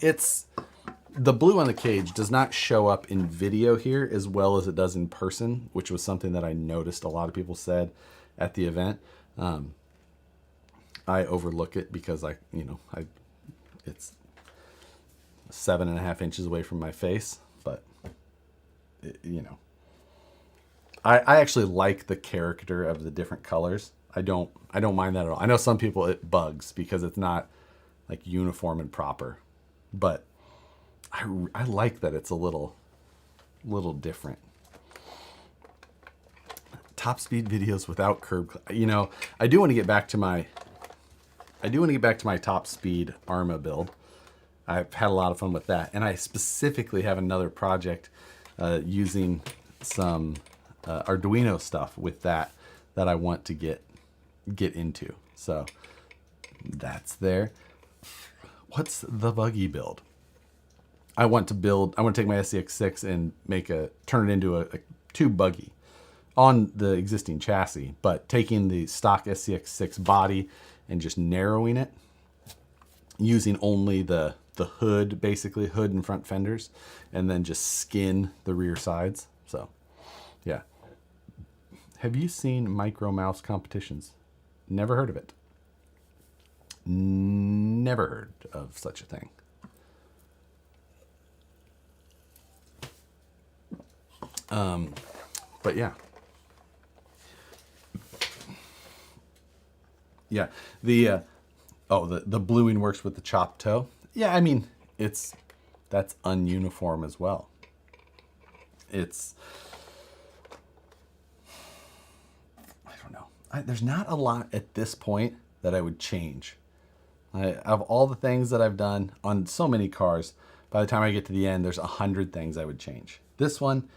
the blue on the cage does not show up in video here as well as it does in person, which was something that I noticed a lot of people said at the event. I overlook it because it's 7.5 inches away from my face, but I actually like the character of the different colors. I don't mind that at all. I know some people it bugs because it's not like uniform and proper, but I like that it's a little different. Top speed videos without curb. I do want to get back to my top speed Arma build. I've had a lot of fun with that, and I specifically have another project using some Arduino stuff with that I want to get into. So that's there. What's the buggy build? I want to take my SCX6 and turn it into a tube buggy on the existing chassis, but taking the stock SCX6 body and just narrowing it, using only the hood, basically hood and front fenders, and then just skin the rear sides. So yeah. Have you seen Micro Mouse competitions? Never heard of it. Never heard of such a thing. But yeah. Yeah. The bluing works with the chopped toe. Yeah, I mean, that's ununiform as well. I don't know. There's not a lot at this point that I would change. Of all the things that I've done on so many cars, by the time I get to the end, there's 100 things I would change. This one,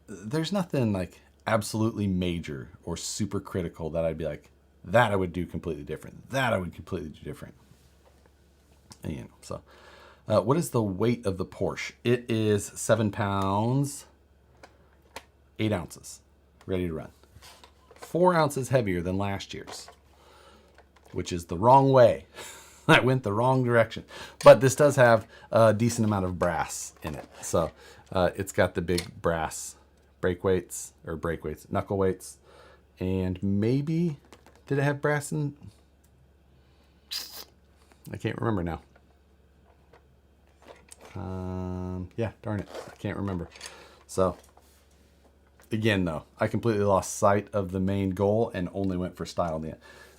there's nothing like absolutely major or super critical that I'd be like, that I would do completely different. That I would completely do different. And, so what is the weight of the Porsche? It is 7 pounds, 8 ounces, ready to run. 4 ounces heavier than last year's, which is the wrong way. I went the wrong direction. But this does have a decent amount of brass in it. So it's got the big brass knuckle weights. And maybe, did it have brass in? I can't remember now. Yeah, darn it. I can't remember. So, again, though, I completely lost sight of the main goal and only went for style in the end.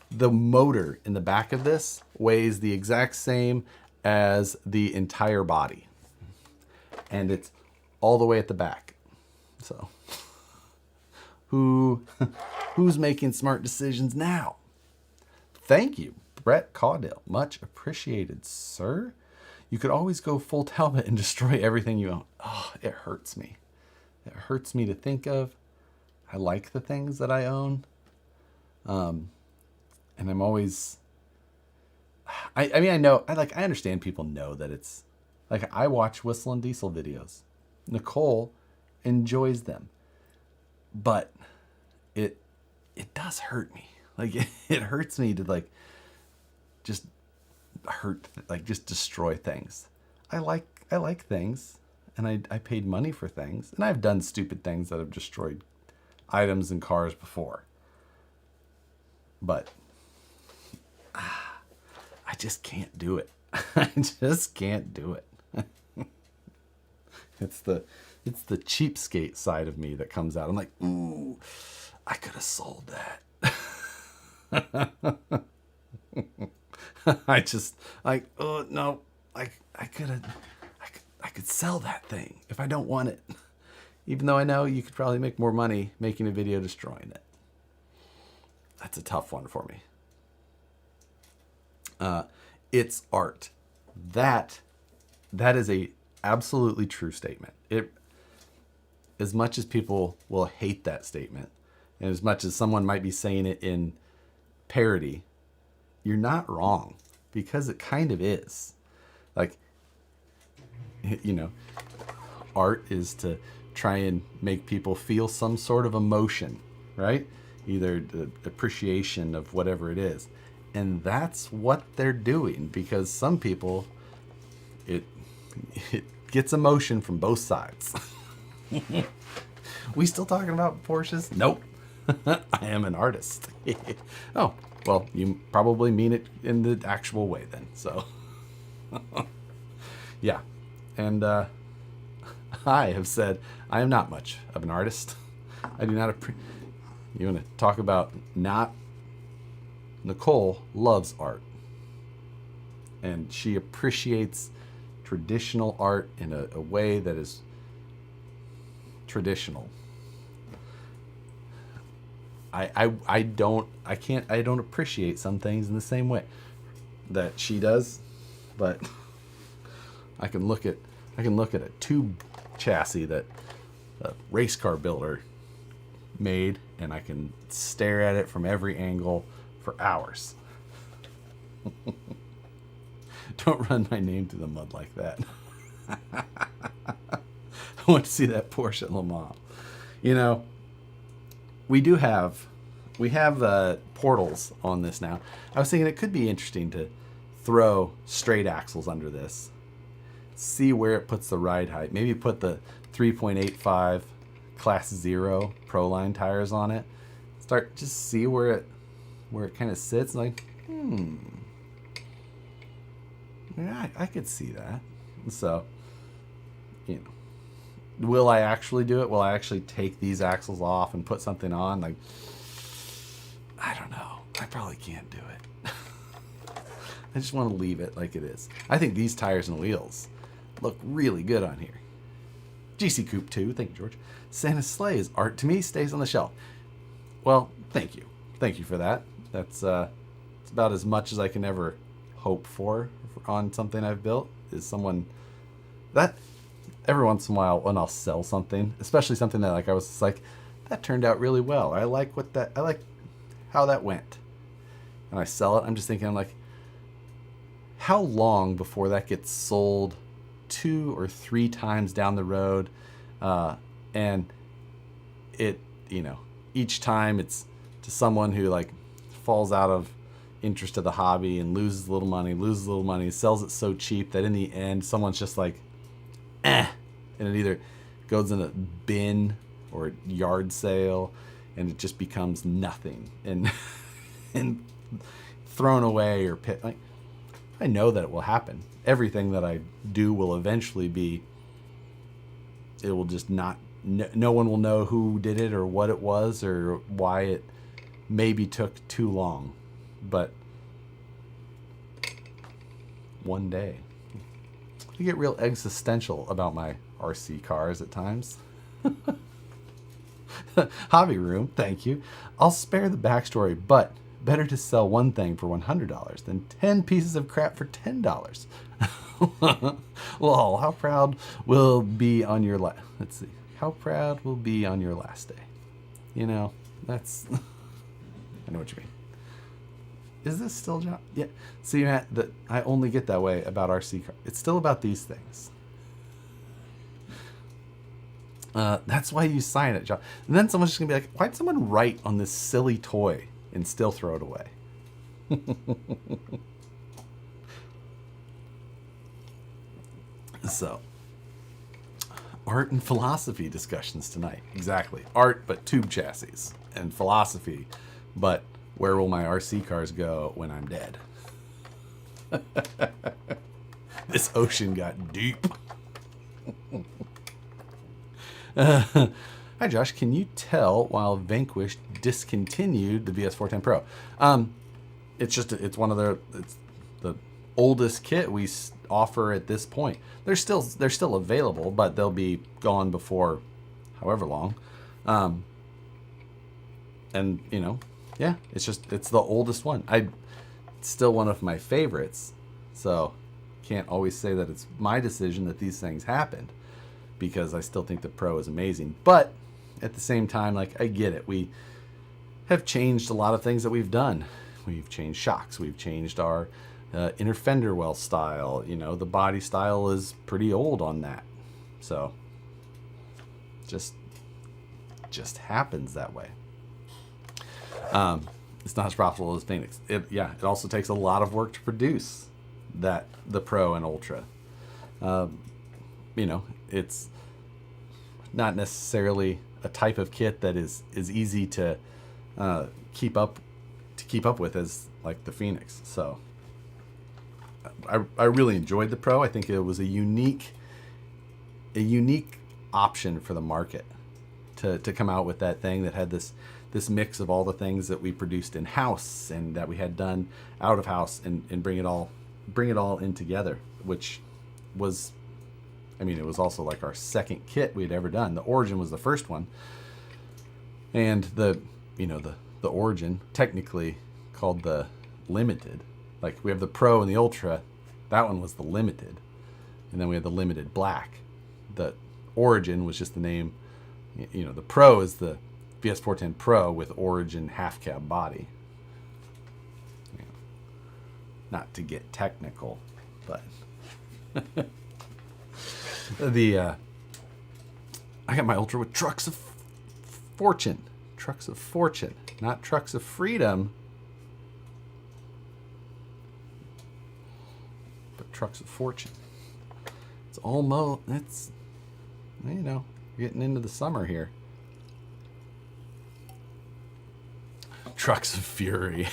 The motor in the back of this weighs the exact same as the entire body. And it's all the way at the back. So, who's making smart decisions now? Thank you, Brett Caudill. Much appreciated, sir. You could always go full Talbot and destroy everything you own. Oh, it hurts me. It hurts me to think of. I like the things that I own. And I'm always, I understand people know that it's, like, I watch Whistle and Diesel videos. Nicole enjoys them. But it does hurt me. Like, it hurts me to, just destroy things. I like things, and I paid money for things, and I've done stupid things that have destroyed items and cars before. But I just can't do it. I just can't do it. It's the cheapskate side of me that comes out. I'm like, ooh, I could have sold that. Oh no, I could sell that thing if I don't want it. Even though I know you could probably make more money making a video destroying it. That's a tough one for me. It's art. That is a absolutely true statement. As much as people will hate that statement, and as much as someone might be saying it in parody, you're not wrong, because it kind of is. Like, art is to try and make people feel some sort of emotion, right? Either the appreciation of whatever it is. And that's what they're doing, because some people, it gets emotion from both sides. We still talking about Porsches? Nope. I am an artist. Oh, well, you probably mean it in the actual way then. So, yeah. And I have said I am not much of an artist. I do not you want to talk about not... Nicole loves art. And she appreciates traditional art in a way that is traditional. I don't appreciate some things in the same way that she does, but I can look at a tube chassis that a race car builder made, and I can stare at it from every angle for hours. Don't run my name through the mud like that. I want to see that Porsche at Le Mans. We have portals on this now. I was thinking it could be interesting to throw straight axles under this. See where it puts the ride height. Maybe put the 3.85 Class 0 Proline tires on it. Just see where it kind of sits. Like, yeah, I could see that. So, will I actually do it? Will I actually take these axles off and put something on? Like, I don't know. I probably can't do it. I just want to leave it like it is. I think these tires and wheels look really good on here. GC Coupe 2, thank you, George. Santa's sleigh is art to me, stays on the shelf. Well, thank you. Thank you for that. That's it's about as much as I can ever hope for on something I've built, is someone that every once in a while when I'll sell something, especially something that I was just like, that turned out really well. I like how that went. And I sell it, I'm just thinking, I'm like, how long before that gets sold 2 or 3 times down the road, and it, each time it's to someone who like falls out of interest of the hobby and loses a little money, sells it so cheap that in the end someone's just like, and it either goes in a bin or a yard sale, and it just becomes nothing and and thrown away or pit. Like, I know that it will happen. Everything that I do will eventually be. It will just not. No one will know who did it or what it was or why it maybe took too long, but one day. I get real existential about my RC cars at times. Hobby Room, thank you. I'll spare the backstory, but better to sell one thing for $100 than 10 pieces of crap for $10. Lol, how proud will be on your let's see. How proud will be on your last day? That's I know what you mean. Is this still John? Yeah. See, Matt, that I only get that way about RC cars. It's still about these things. That's why you sign it, John. And then someone's just gonna be like, why'd someone write on this silly toy and still throw it away? So, art and philosophy discussions tonight. Exactly. Art, but tube chassis. And philosophy, but where will my RC cars go when I'm dead? This ocean got deep. Hi, Josh. Can you tell while Vanquish discontinued the VS410 Pro? It's one of it's the oldest kit we offer at this point. They're still available, but they'll be gone before however long. And yeah, it's the oldest one. It's still one of my favorites. So can't always say that it's my decision that these things happened, because I still think the Pro is amazing. But at the same time, like, I get it. We have changed a lot of things that we've done. We've changed shocks. We've changed our inner fender well style. The body style is pretty old on that. So just happens that way. It's not as profitable as Phoenix. It also takes a lot of work to produce the Pro and Ultra. It's not necessarily a type of kit that is easy to keep up with as like the Phoenix. So I really enjoyed the Pro. I think it was a unique option for the market to come out with that thing that had this mix of all the things that we produced in house and that we had done out of house, and bring it all in together, which was, it was also like our second kit we had ever done. The Origin was the first one, and the Origin, technically called the Limited. Like, we have the Pro and the Ultra. That one was the Limited, and then we had the Limited Black. The Origin was just the name. The Pro is the VS410 Pro with Origin half cab body. Not to get technical, but I got my Ultra with trucks of fortune. Trucks of fortune, not trucks of freedom, but trucks of fortune. It's almost, getting into the summer here. Trucks of fury.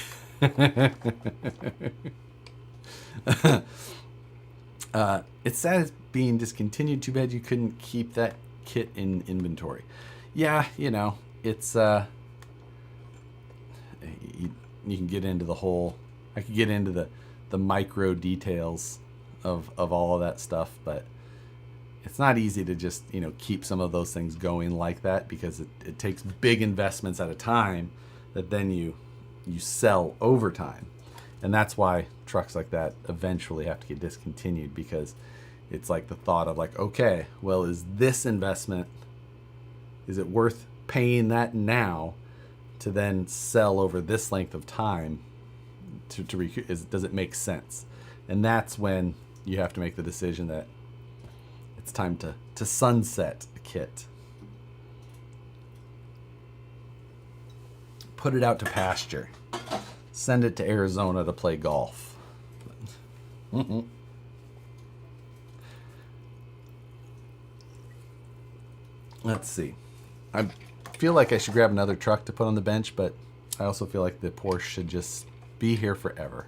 It's sad it's being discontinued. Too bad you couldn't keep that kit in inventory. Yeah, it's you can get into the whole. I could get into the micro details of all of that stuff, but it's not easy to just keep some of those things going like that, because it takes big investments at a time that then you sell over time. And that's why trucks like that eventually have to get discontinued, because it's like the thought of like, okay, well, is this investment, is it worth paying that now to then sell over this length of time to does it make sense? And that's when you have to make the decision that it's time to sunset a kit. Put it out to pasture. Send it to Arizona to play golf. Let's see. I feel like I should grab another truck to put on the bench, but I also feel like the Porsche should just be here forever.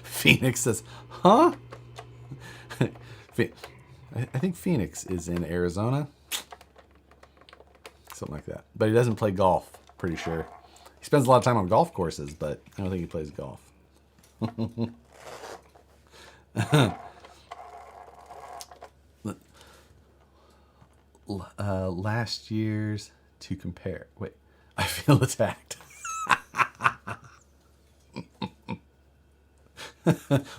Phoenix says, huh? I think Phoenix is in Arizona. Something like that. But he doesn't play golf, pretty sure. He spends a lot of time on golf courses, but I don't think he plays golf. Last year's to compare. Wait, I feel attacked.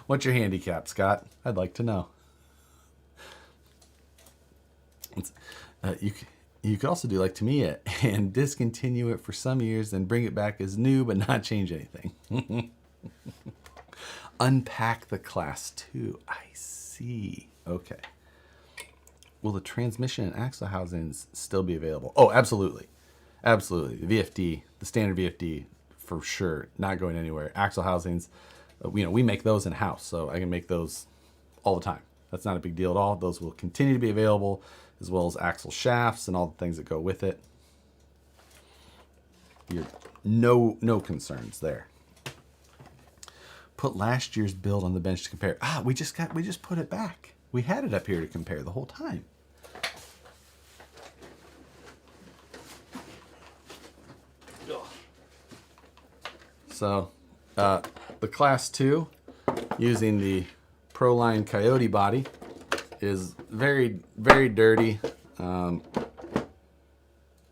What's your handicap, Scott? I'd like to know. You could also do like Tamiya and discontinue it for some years, then bring it back as new, but not change anything. Unpack the Class 2. I see. Okay. Will the transmission and axle housings still be available? Oh, absolutely. Absolutely. The VFD, the standard VFD, for sure, not going anywhere. Axle housings, we make those in-house, so I can make those all the time. That's not a big deal at all. Those will continue to be available, as well as axle shafts and all the things that go with it. No concerns there. Put last year's build on the bench to compare. We just put it back. We had it up here to compare the whole time. So, the Class 2, using the Proline Coyote body, is very, very dirty.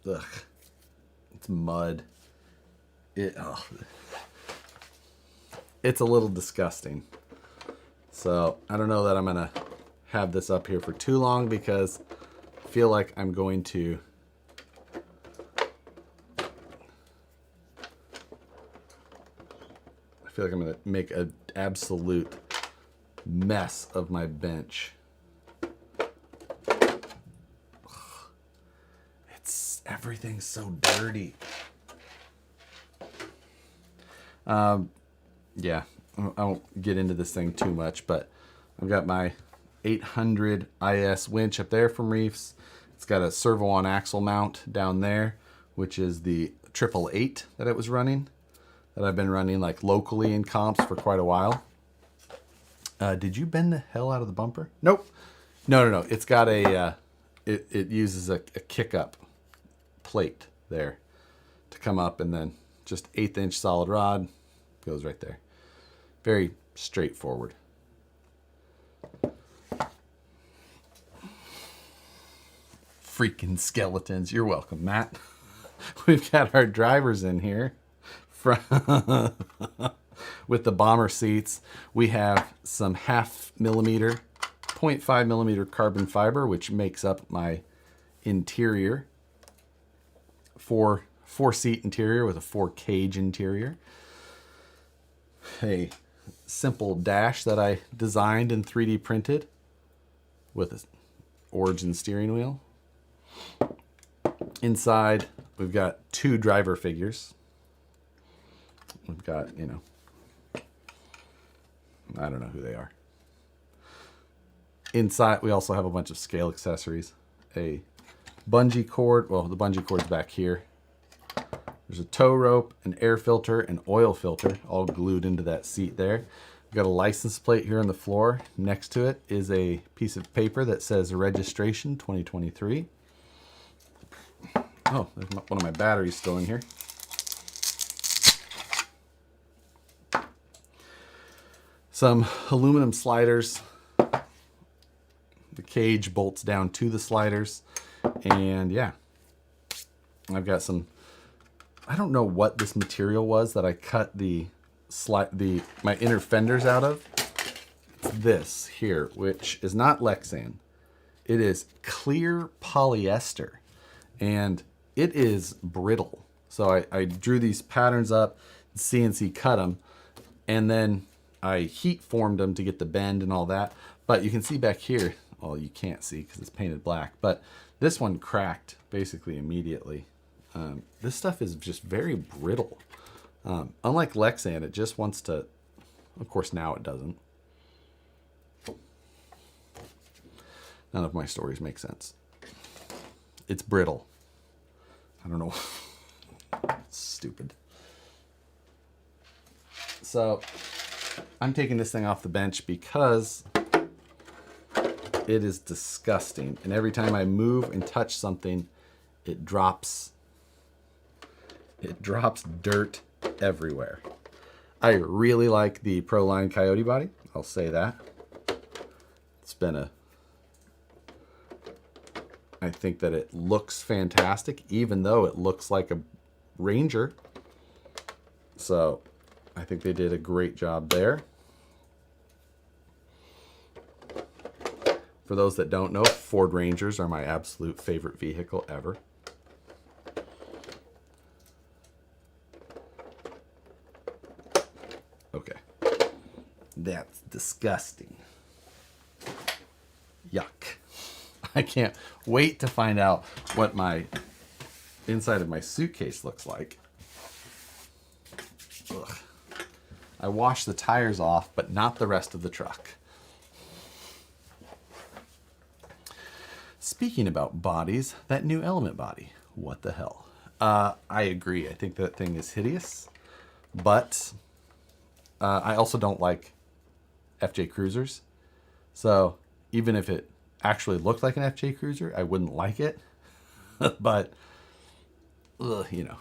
It's mud. It's a little disgusting. So I don't know that I'm gonna have this up here for too long, because I feel like I'm going to make an absolute mess of my bench. Everything's so dirty. Yeah, I won't get into this thing too much, but I've got my 800 IS winch up there from Reefs. It's got a servo on axle mount down there, which is the 888 that it was running, that I've been running like locally in comps for quite a while. Did you bend the hell out of the bumper? Nope. No. It's got a, it uses a kick up plate there to come up, and then just 1/8 inch solid rod goes right there. Very straightforward. Freaking skeletons. You're welcome, Matt. We've got our drivers in here with the bomber seats. We have some 0.5 millimeter, 0.5 millimeter carbon fiber, which makes up my interior. Four seat interior with a 4-cage interior. A simple dash that I designed and 3D printed with an origin steering wheel. Inside, we've got 2 driver figures. We've got, I don't know who they are. Inside, we also have a bunch of scale accessories. A bungee cord. Well, the bungee cord's back here. There's a tow rope, an air filter, an oil filter, all glued into that seat there. We've got a license plate here on the floor. Next to it is a piece of paper that says registration 2023. Oh, there's one of my batteries still in here. Some aluminum sliders. The cage bolts down to the sliders. And yeah, I've got some, I don't know what this material was that I cut my inner fenders out of. It's this here, which is not Lexan. It is clear polyester, and it is brittle. So I drew these patterns up, CNC cut them, and then I heat formed them to get the bend and all that. But you can see back here, well, you can't see because it's painted black, but this one cracked basically immediately. This stuff is just very brittle. Unlike Lexan, it just wants to, of course now it doesn't. None of my stories make sense. It's brittle. I don't know. It's stupid. So I'm taking this thing off the bench because it is disgusting. And every time I move and touch something, it drops dirt everywhere. I really like the Proline Coyote body. I'll say that. It's been I think that it looks fantastic, even though it looks like a Ranger. So I think they did a great job there. For those that don't know, Ford Rangers are my absolute favorite vehicle ever. Okay. That's disgusting. Yuck. I can't wait to find out what my inside of my suitcase looks like. Ugh. I washed the tires off, but not the rest of the truck. Speaking about bodies, that new Element body, what the hell? I agree. I think that thing is hideous, but I also don't like FJ Cruisers. So even if it actually looked like an FJ Cruiser, I wouldn't like it. But, you know,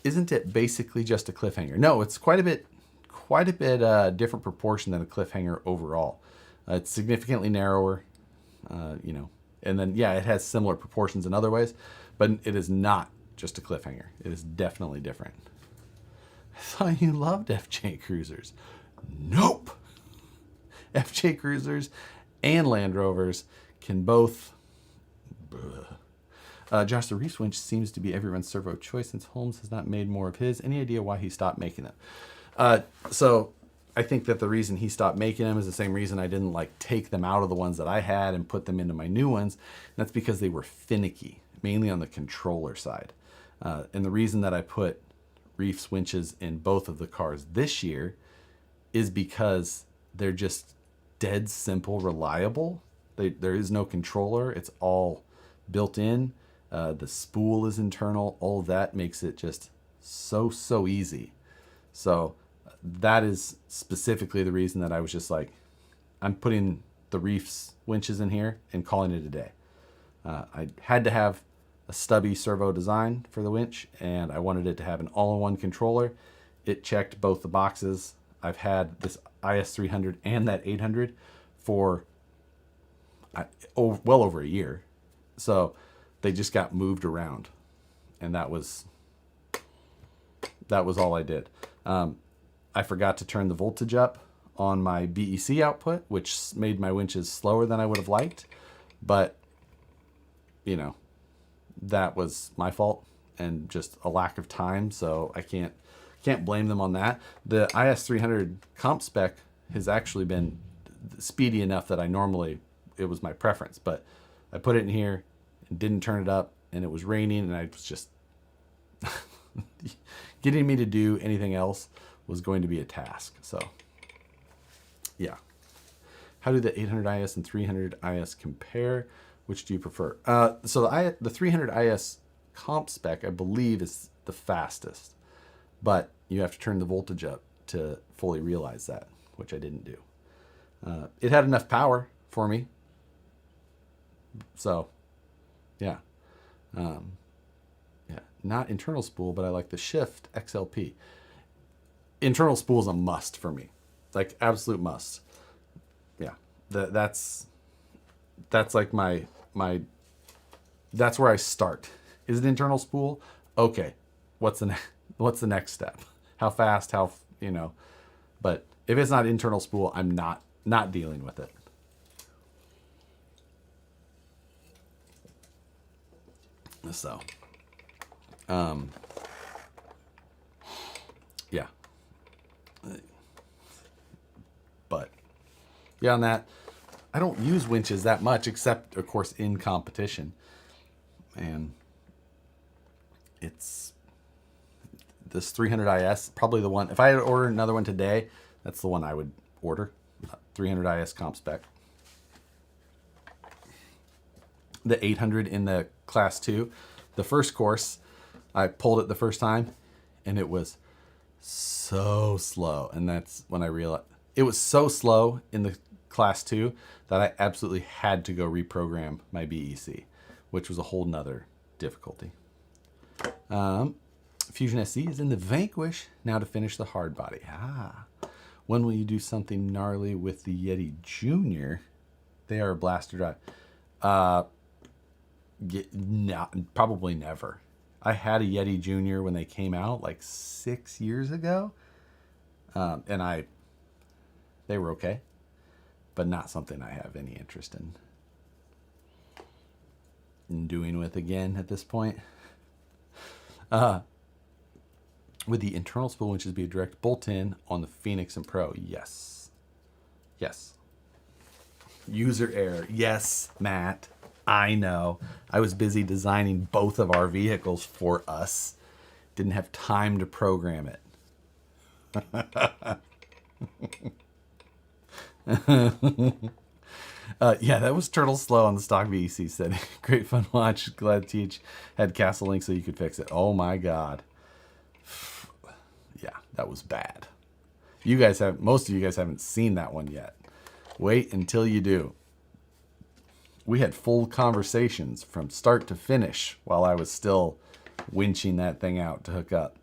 isn't it basically just a cliffhanger? No, it's quite a bit different proportion than a cliffhanger overall. It's significantly narrower, you know, and then, yeah, it has similar proportions in other ways, but it is not just a cliffhanger. It is definitely different. I thought you loved FJ Cruisers. Nope. FJ Cruisers and Land Rovers can both... Josh, the Reese winch seems to be everyone's servo choice since Holmes has not made more of his. Any idea why he stopped making them? So I think that the reason he stopped making them is the same reason I didn't like take them out of the ones that I had and put them into my new ones. And that's because they were finicky, mainly on the controller side. And the reason that I put Reef's winches in both of the cars this year is because they're just dead simple, reliable. There is no controller. It's all built in. The spool is internal. All of that makes it just so easy. So that is specifically the reason that I was just like, I'm putting the Reef's winches in here and calling it a day. I had to have a stubby servo design for the winch, and I wanted it to have an all-in-one controller. It checked both the boxes. I've had this IS300 and that 800 for well over a year. So they just got moved around, and that was all I did. I forgot to turn the voltage up on my BEC output, which made my winches slower than I would have liked. But, you know, that was my fault and just a lack of time. So I can't blame them on that. The IS300 comp spec has actually been speedy enough that it was my preference. But I put it in here and didn't turn it up, and it was raining, and I was just... getting me to do anything else was going to be a task. So, yeah. How do the 800 IS and 300 IS compare? Which do you prefer? So the 300 IS comp spec, I believe, is the fastest. But you have to turn the voltage up to fully realize that, which I didn't do. It had enough power for me. So, yeah. Yeah, not internal spool, but I like the Shift XLP. Internal spool is a must for me, like absolute must. Yeah, that's like my that's where I start. Is it internal spool? Okay, what's the next step? How fast? How, you know? But if it's not internal spool, I'm not dealing with it. So. Yeah. beyond that, I don't use winches that much, except of course in competition. And it's this 300 IS, probably the one. If I had to order another one today, that's the one I would order. 300 IS comp spec. The 800 in the class 2, the first course, I pulled it the first time, and it was so slow. And that's when I realized it was so slow in the class 2 that I absolutely had to go reprogram my BEC, which was a whole nother difficulty. Fusion SC is in the Vanquish now to finish the hard body. When will you do something gnarly with the Yeti Junior? They are a blaster drive. Probably never. I had a Yeti Junior when they came out like 6 years ago, and they were okay, but not something I have any interest in doing with again at this point. Would the internal spool winches be a direct bolt-in on the Phoenix and Pro? Yes. Yes. User error. Yes, Matt. I know. I was busy designing both of our vehicles for us. Didn't have time to program it. Yeah, that was turtle slow on the stock VEC setting. Great fun watch. Glad Teach had Castle Link so you could fix it. Oh my God. Yeah, that was bad. Most of you guys haven't seen that one yet. Wait until you do. We had full conversations from start to finish while I was still winching that thing out to hook up.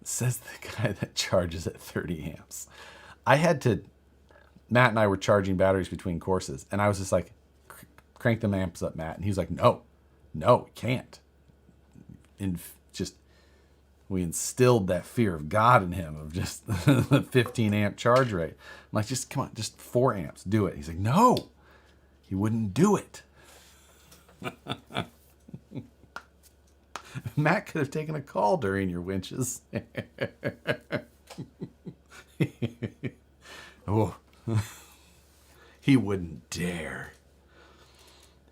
Says the guy that charges at 30 amps. Matt and I were charging batteries between courses, and I was just like, crank them amps up, Matt. And he was like, no, can't. And we instilled that fear of God in him of just the 15 amp charge rate. I'm like, just come on, just 4 amps, do it. He's like, no, he wouldn't do it. Matt could have taken a call during your winches. Oh, he wouldn't dare.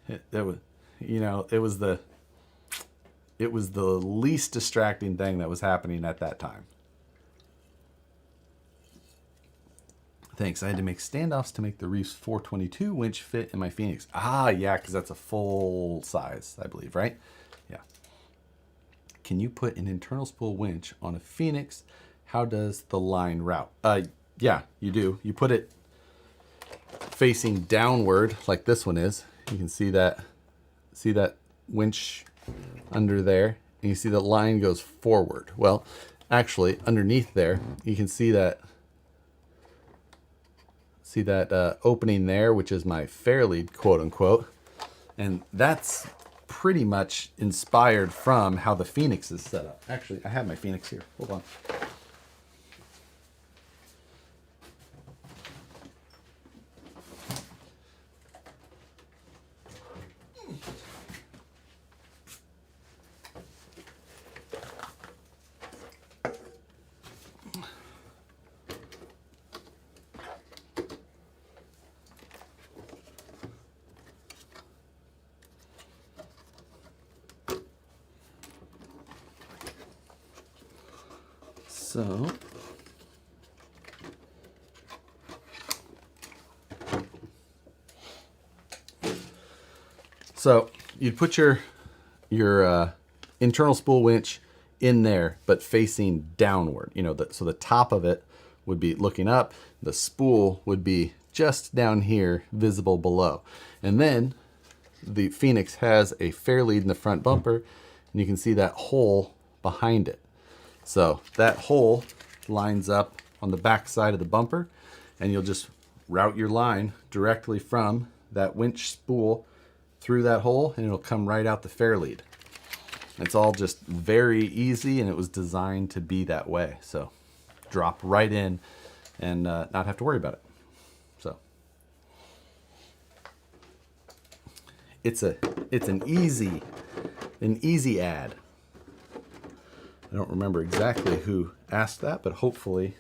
It was the least distracting thing that was happening at that time. Thanks. I had to make standoffs to make the Reef's 422 winch fit in my Phoenix. Yeah, because that's a full size, I believe, right? Yeah. Can you put an internal spool winch on a Phoenix? How does the line route? Yeah, you do. You put it facing downward like this one is. You can see that winch under there, and you see the line goes forward. Well, actually, underneath there, you can see that opening there, which is my fairlead, quote unquote, and that's pretty much inspired from how the Phoenix is set up. Actually, I have my Phoenix here. Hold on. So you'd put your internal spool winch in there, but facing downward. So the top of it would be looking up. The spool would be just down here, visible below. And then the Phoenix has a fairlead in the front bumper, and you can see that hole behind it. So that hole lines up on the back side of the bumper, and you'll just route your line directly from that winch spool through that hole, and it'll come right out the fairlead. It's all just very easy, and it was designed to be that way. So drop right in and not have to worry about it. So it's an easy ad. I don't remember exactly who asked that, but hopefully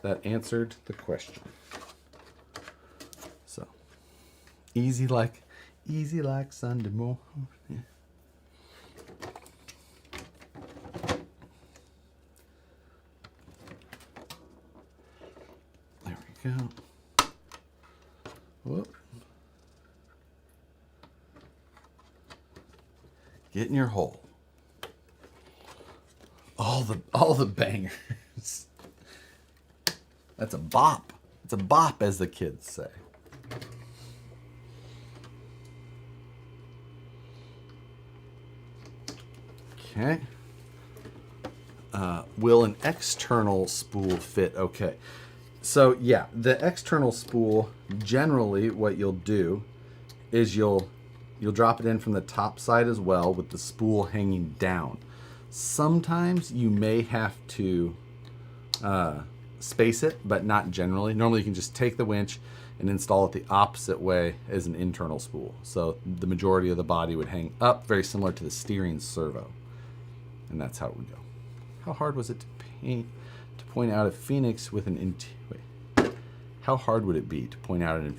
that answered the question. So easy like Sunday morning. Yeah. There we go. Whoop. Get in your hole. All the bangers. That's a bop. It's a bop, as the kids say. Okay. Will an external spool fit? Okay. So yeah, the external spool, generally what you'll do is you'll drop it in from the top side as well, with the spool hanging down. Sometimes you may have to space it, but not generally. Normally you can just take the winch and install it the opposite way as an internal spool. So the majority of the body would hang up, very similar to the steering servo. And that's how it would go. How hard was it to point out a Phoenix with an How hard would it be to point out a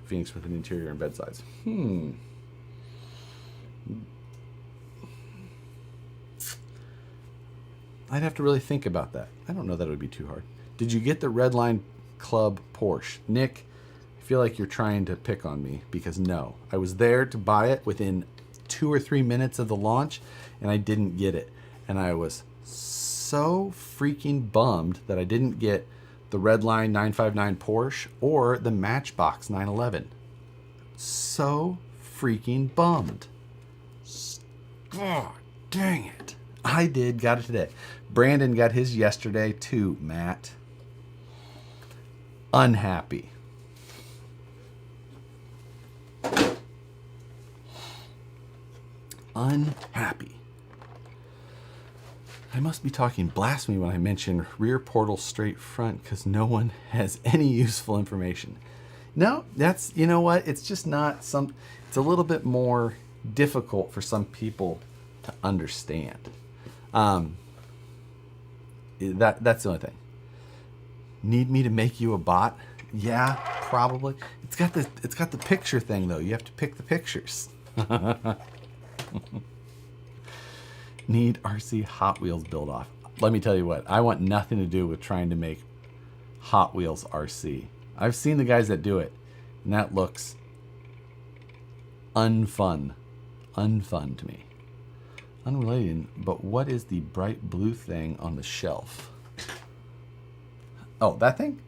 Phoenix with an interior and bed size? I'd have to really think about that. I don't know that it would be too hard. Did you get the Redline Club Porsche? Nick, I feel like you're trying to pick on me, because no. I was there to buy it within 2 or 3 minutes of the launch, and I didn't get it. And I was so freaking bummed that I didn't get the Redline 959 Porsche or the Matchbox 911. So freaking bummed. Oh, dang it. I got it today. Brandon got his yesterday too, Matt. Unhappy. Unhappy. I must be talking blasphemy when I mention rear portal straight front, because no one has any useful information. No, that's, you know what? It's just not it's a little bit more difficult for some people to understand. That's the only thing. Need me to make you a bot? Yeah, probably. It's got the picture thing though. You have to pick the pictures. Need RC Hot Wheels build off. Let me tell you what, I want nothing to do with trying to make Hot Wheels RC. I've seen the guys that do it, and that looks unfun to me. Unrelated, but what is the bright blue thing on the shelf? Oh, that thing?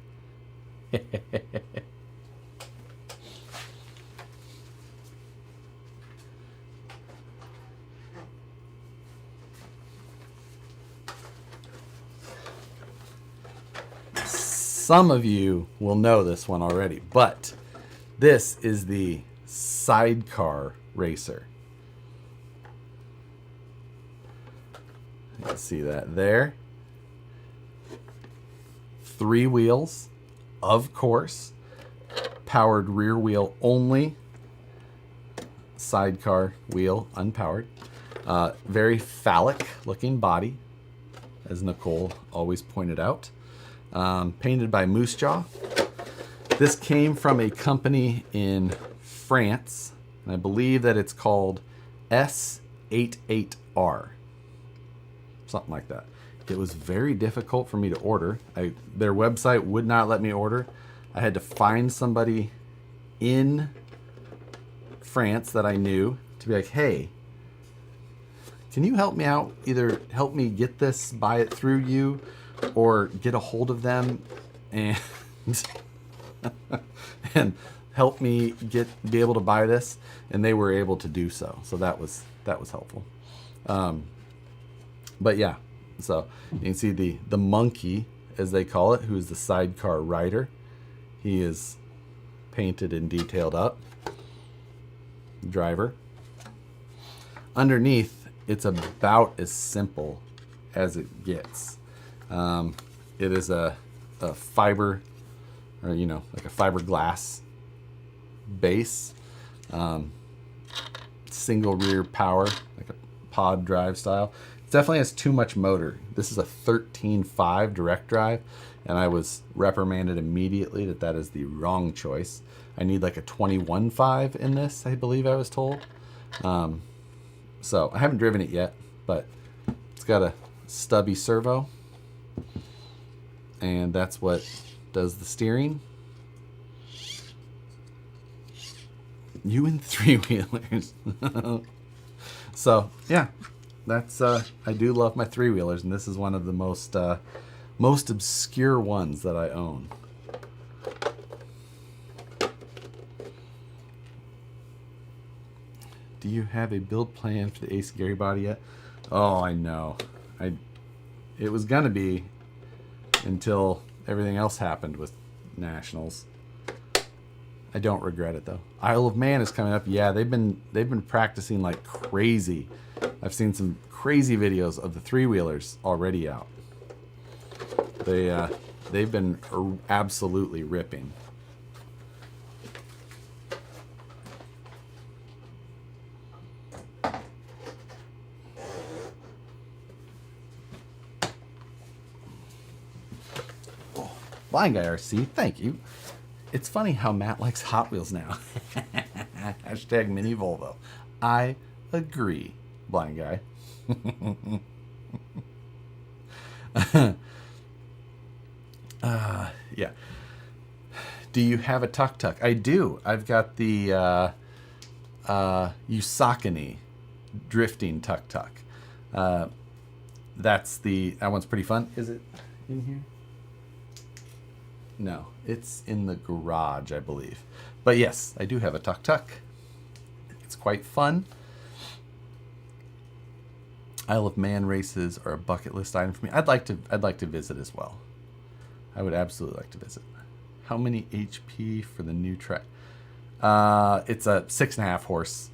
Some of you will know this one already, but this is the sidecar racer. You can see that there. 3 wheels, of course. Powered rear wheel only. Sidecar wheel, unpowered. Very phallic looking body, as Nicole always pointed out. Painted by Moose Jaw. This came from a company in France, and I believe that it's called S88R. Something like that. It was very difficult for me to order. Their website would not let me order. I had to find somebody in France that I knew to be like, hey, can you help me out? Either help me get this, buy it through you, or get a hold of them and and help me be able to buy this. And they were able to do so. So that was helpful. But yeah, so you can see the monkey, as they call it, who's the sidecar rider. He is painted and detailed up. Driver. Underneath, it's about as simple as it gets. It is a fiber, or like a fiberglass base, single rear power, like a pod drive style. It's definitely has too much motor. This is a 13.5 direct drive, and I was reprimanded immediately that is the wrong choice. I need like a 21.5 in this, I believe I was told. So I haven't driven it yet, but it's got a stubby servo, and that's what does the steering. You and three-wheelers. So yeah, that's I do love my three-wheelers, and this is one of the most obscure ones that I own. Do you have a build plan for the Ace Gary body yet? Oh, I know. It was gonna be until everything else happened with nationals. I don't regret it though. Isle of Man is coming up. Yeah, they've been practicing like crazy. I've seen some crazy videos of the three-wheelers already out. They've been absolutely ripping. Oh, Blind Guy RC, thank you. It's funny how Matt likes Hot Wheels now. Hashtag mini Volvo. I agree, Blind Guy. Yeah. Do you have a tuk-tuk? I do. I've got the Usakani drifting tuk-tuk. That one's pretty fun. Is it in here? No, it's in the garage, I believe. But yes, I do have a tuk-tuk. It's quite fun. Isle of Man races are a bucket list item for me. I'd like to visit as well. I would absolutely like to visit. How many HP for the new track? It's a 6.5 horse,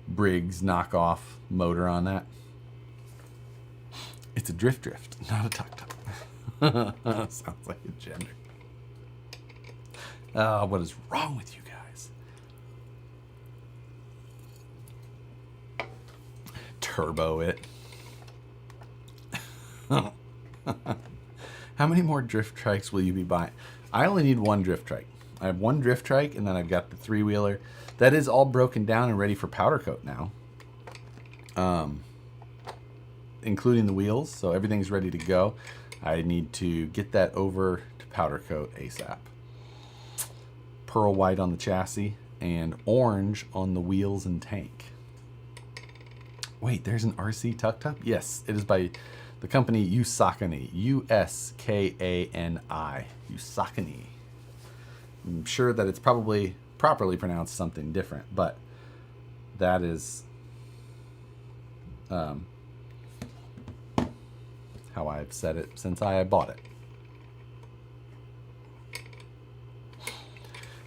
Briggs knockoff motor on that. It's a drift, not a tuk-tuk. Sounds like a gender. What is wrong with you guys? Turbo it. How many more drift trikes will you be buying? I only need one drift trike. I have one drift trike, and then I've got the three-wheeler. That is all broken down and ready for powder coat now. Including the wheels, so everything's ready to go. I need to get that over to powder coat ASAP. Pearl white on the chassis and orange on the wheels and tank. Wait, there's an RC tuk-tuk? Yes, it is by the company Usakani. Uskani. Usakani. I'm sure that it's probably properly pronounced something different, but that is how I've said it since I bought it.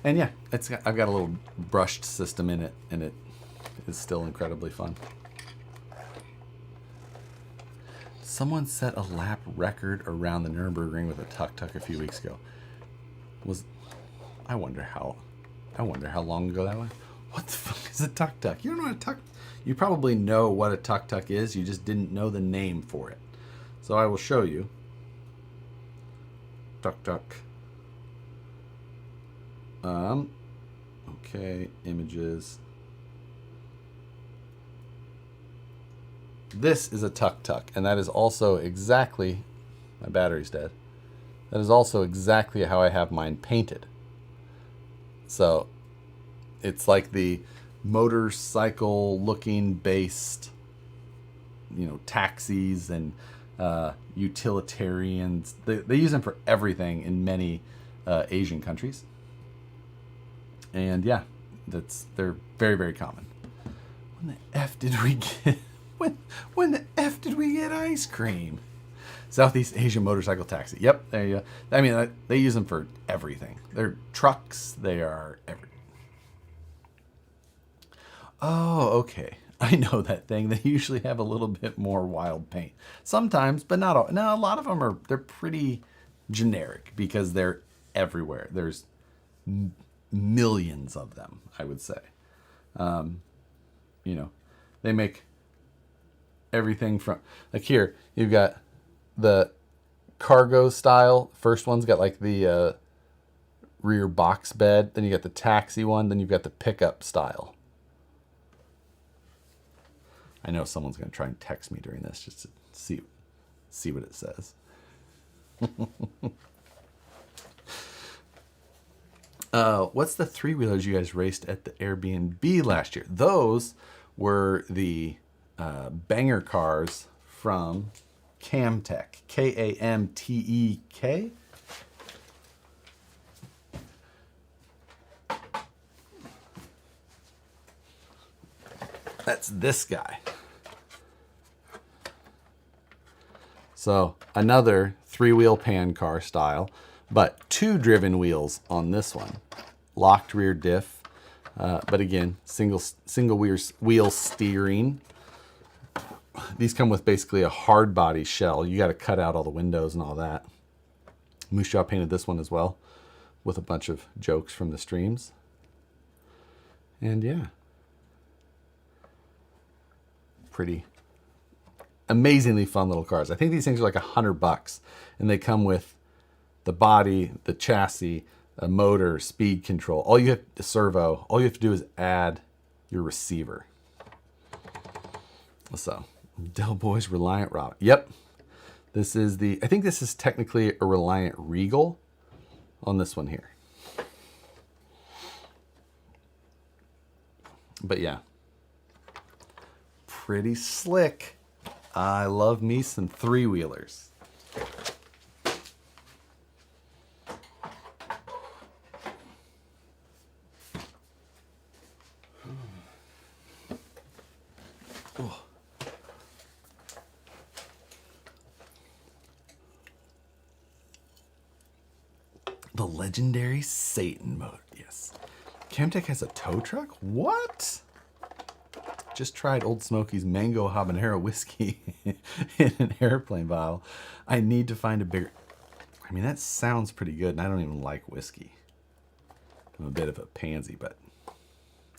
And yeah, I've got a little brushed system in it, and it is still incredibly fun. Someone set a lap record around the Nürburgring with a tuk-tuk a few weeks ago. I wonder how long ago that was. What the fuck is a tuk-tuk? You don't know what a tuk. You probably know what a tuk-tuk is. You just didn't know the name for it. So I will show you. Tuk-tuk. Okay, images. This is a tuk-tuk, and that is also exactly, my battery's dead. That is also exactly how I have mine painted. So it's like the motorcycle looking based, taxis and utilitarians. They use them for everything in many Asian countries. And yeah, they're very, very common. When the F did we get when the F did we get ice cream? Southeast Asian motorcycle taxi. Yep, there you go. I mean, they use them for everything. They're trucks. They are everything. Oh, okay. I know that thing. They usually have a little bit more wild paint. Sometimes, but not all. No, a lot of them they're pretty generic because they're everywhere. There's millions of them, I would say. They make everything from, like here, you've got the cargo style. First one's got like the rear box bed. Then you got the taxi one. Then you've got the pickup style. I know someone's going to try and text me during this just to see what it says. What's the three-wheelers you guys raced at the Airbnb last year? Those were the banger cars from Camtek. Kamtek. That's this guy. So another three-wheel pan car style, but two driven wheels on this one. Locked rear diff, but again, single wheel steering. These come with basically a hard body shell. You got to cut out all the windows and all that. Moose Jaw painted this one as well with a bunch of jokes from the streams. And yeah. Pretty amazingly fun little cars. I think these things are like $100 and they come with the body, the chassis, a motor, speed control. All you have to do is add your receiver. So, Del Boy's Reliant route. Yep. This is I think this is technically a Reliant Regal on this one here. But yeah. Pretty slick. I love me some three-wheelers. Oh. The legendary Satan mode. Yes. Camtek has a tow truck? What? Just tried Old Smoky's Mango Habanero whiskey in an airplane bottle. I need to find a bigger... I mean, that sounds pretty good, and I don't even like whiskey. I'm a bit of a pansy, but...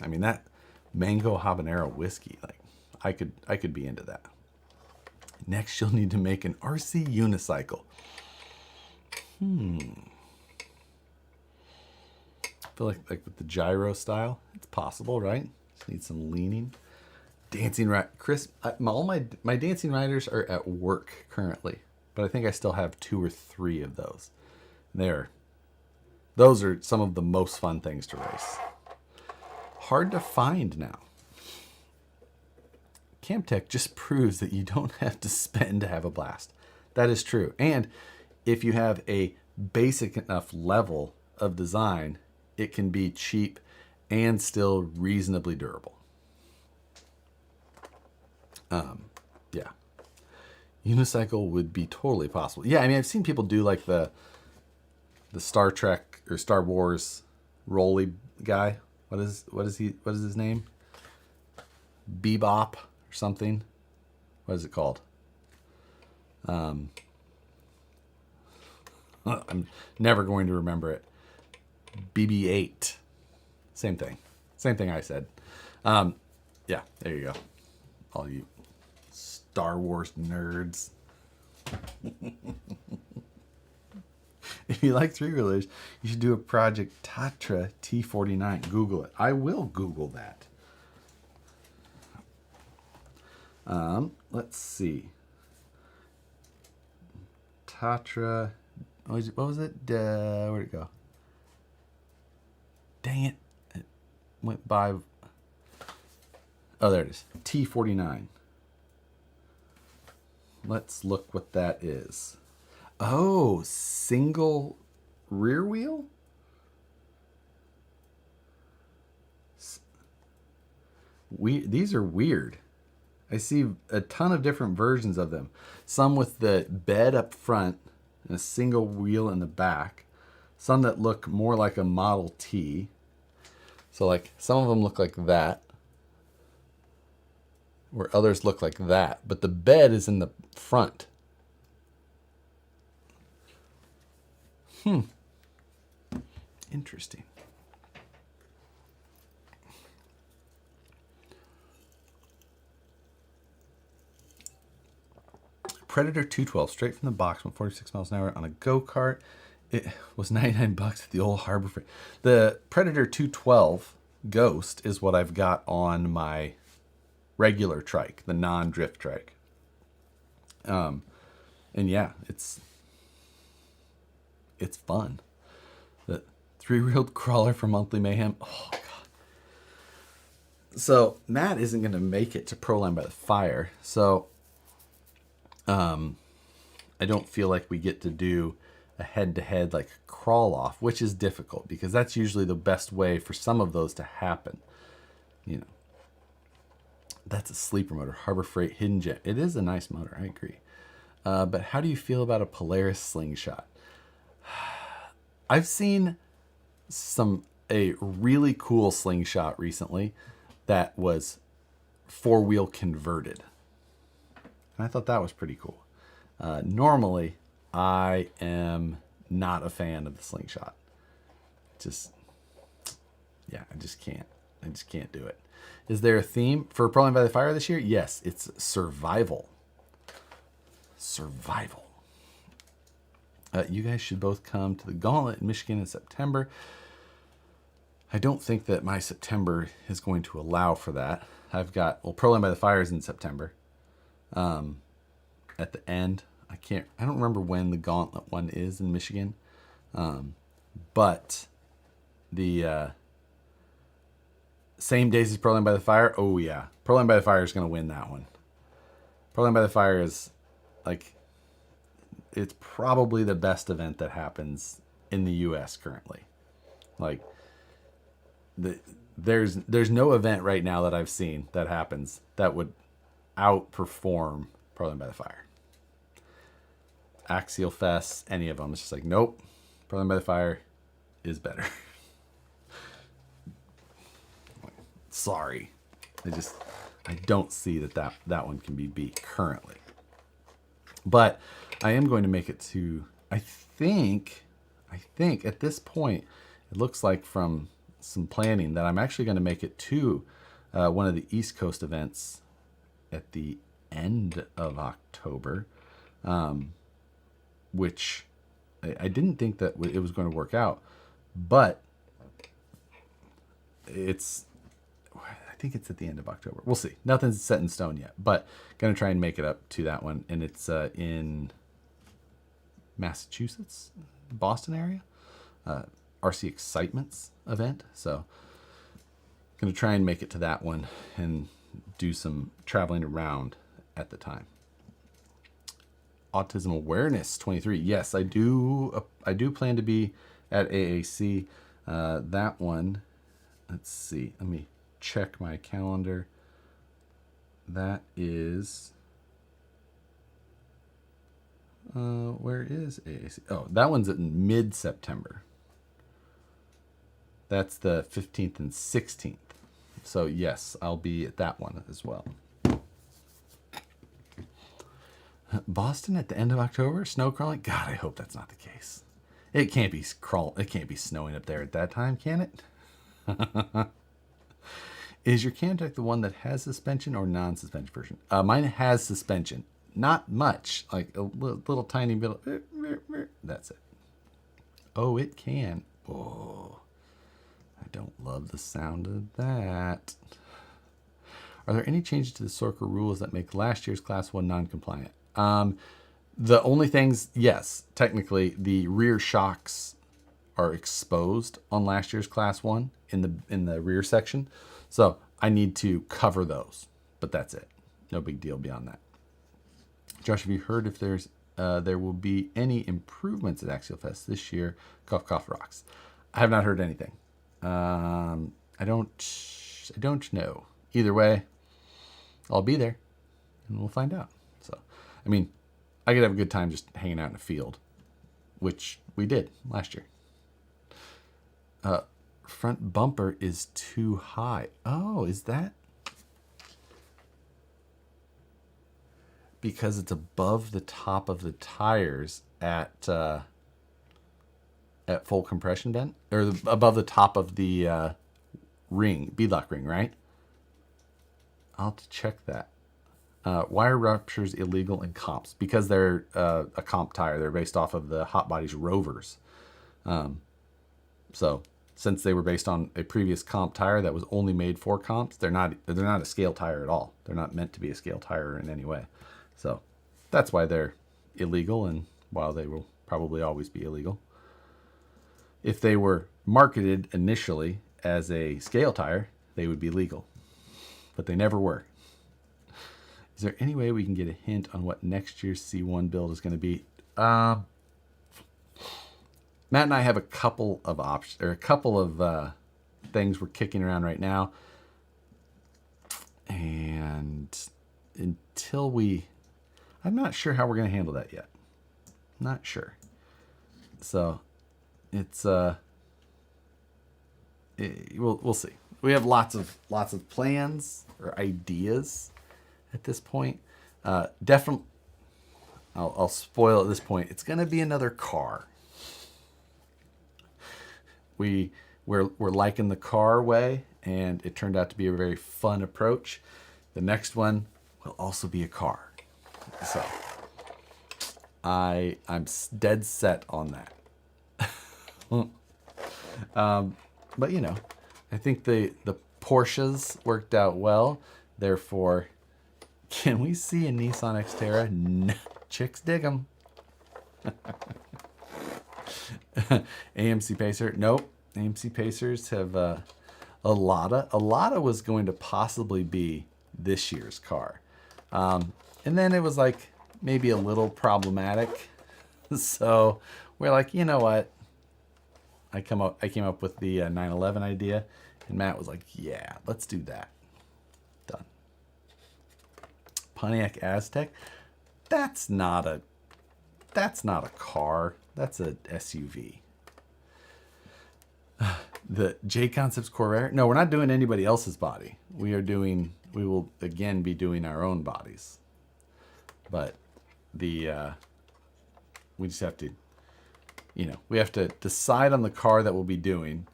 I mean, that Mango Habanero whiskey, like, I could be into that. Next, you'll need to make an RC unicycle. I feel like with the gyro style, it's possible, right? Just need some leaning. Dancing ride, Chris. All my dancing riders are at work currently, but I think I still have 2 or 3 of those. Those are some of the most fun things to race. Hard to find now. Camtek just proves that you don't have to spend to have a blast. That is true, and if you have a basic enough level of design, it can be cheap and still reasonably durable. Yeah. Unicycle would be totally possible. Yeah, I mean, I've seen people do like the Star Trek or Star Wars Rolly guy. What is his name? Bebop or something. What is it called? I'm never going to remember it. BB-8. Same thing I said. Yeah, there you go. All you Star Wars nerds. If you like three-wheelers, you should do a Project Tatra T49. Google it. I will Google that. Let's see. Tatra. What was it? Where'd it go? Dang it. It went by. Oh, there it is. T49. Let's look what that is. Oh, single rear wheel? These are weird. I see a ton of different versions of them. Some with the bed up front and a single wheel in the back. Some that look more like a Model T. So like some of them look like that. Where others look like that. But the bed is in the front. Interesting. Predator 212, straight from the box, went 46 miles an hour on a go-kart. It was 99 bucks at the old Harbor Freight. The Predator 212 Ghost is what I've got on my regular trike, the non-drift trike. And yeah, it's fun. The 3-wheeled crawler for Monthly Mayhem. Oh god. So Matt isn't going to make it to Proline by the Fire. So I don't feel like we get to do a head-to-head like crawl off, which is difficult because that's usually the best way for some of those to happen. You know, that's a sleeper motor, Harbor Freight Hidden Gem. It is a nice motor, I agree. But how do you feel about a Polaris slingshot? I've seen a really cool slingshot recently that was 4-wheel converted. And I thought that was pretty cool. Normally, I am not a fan of the slingshot. I just can't do it. Is there a theme for Proline by the Fire this year? Yes, it's survival. Survival. You guys should both come to the Gauntlet in Michigan in September. I don't think that my September is going to allow for that. Proline by the Fire is in September. At the end, I don't remember when the Gauntlet one is in Michigan. But the same days as Proline by the Fire. Oh yeah. Proline by the Fire is going to win that one. Proline by the Fire is it's probably the best event that happens in the US currently. There's no event right now that I've seen that happens that would outperform Proline by the Fire. Axial Fest, any of them. It's just like, nope. Proline by the Fire is better. Sorry. I don't see that one can be beat currently. But I am going to make it to, I think at this point, it looks like from some planning that I'm actually going to make it to one of the East Coast events at the end of October, which I didn't think that it was going to work out, but I think it's at the end of October. We'll see. Nothing's set in stone yet, but going to try and make it up to that one. And it's in Massachusetts, Boston area, RC Excitements event. So going to try and make it to that one and do some traveling around at the time. Autism Awareness 23. Yes, I do plan to be at AAC. That one, let's see. Let me check my calendar. That is where is AAC? Oh, that one's in mid-September. That's the 15th and 16th. So yes, I'll be at that one as well. Boston at the end of October, snow crawling. God, I hope that's not the case. It can't be snowing up there at that time, can it? Is your Camtech the one that has suspension or non-suspension version? Mine has suspension. Not much, like a little tiny bit. That's it. Oh, it can. Oh, I don't love the sound of that. Are there any changes to the Sorker rules that make last year's Class 1 non-compliant? The only things, yes, technically the rear shocks are exposed on last year's Class 1 in the rear section. So I need to cover those, but that's it. No big deal beyond that. Josh, have you heard if there will be any improvements at Axial Fest this year? Cough, cough, rocks. I have not heard anything. I don't know. Either way, I'll be there and we'll find out. So, I mean, I could have a good time just hanging out in a field, which we did last year. Front bumper is too high. Oh, is that because it's above the top of the tires at full compression bend, or above the top of the ring, beadlock ring, right? I'll have to check that. Why are ruptures illegal in comps? Because they're a comp tire. They're based off of the Hot Bodies Rovers. So since they were based on a previous comp tire that was only made for comps, they're not a scale tire at all. They're not meant to be a scale tire in any way. So that's why they're illegal, and while they will probably always be illegal. If they were marketed initially as a scale tire, they would be legal, but they never were. Is there any way we can get a hint on what next year's C1 build is going to be? Matt and I have a couple of options, or a couple of things we're kicking around right now. And until I'm not sure how we're going to handle that yet. Not sure. So it's, we'll see. We have lots of plans or ideas at this point. Definitely, I'll spoil at this point. It's going to be another car. We're liking the car way, and it turned out to be a very fun approach. The next one will also be a car. So I'm dead set on that. But you know, I think the Porsches worked out well. Therefore, can we see a Nissan Xterra? No. Chicks dig them. AMC Pacer? Nope. AMC Pacers have a Lada. A Lada was going to possibly be this year's car. And then it was like maybe a little problematic. So we're like, you know what? I came up with the 911 idea, and Matt was like, yeah, let's do that. Done. Pontiac Aztec? That's not a car. That's a SUV. The J Concepts Corvair? No, we're not doing anybody else's body. We will again be doing our own bodies. But we just have to, we have to decide on the car that we'll be doing,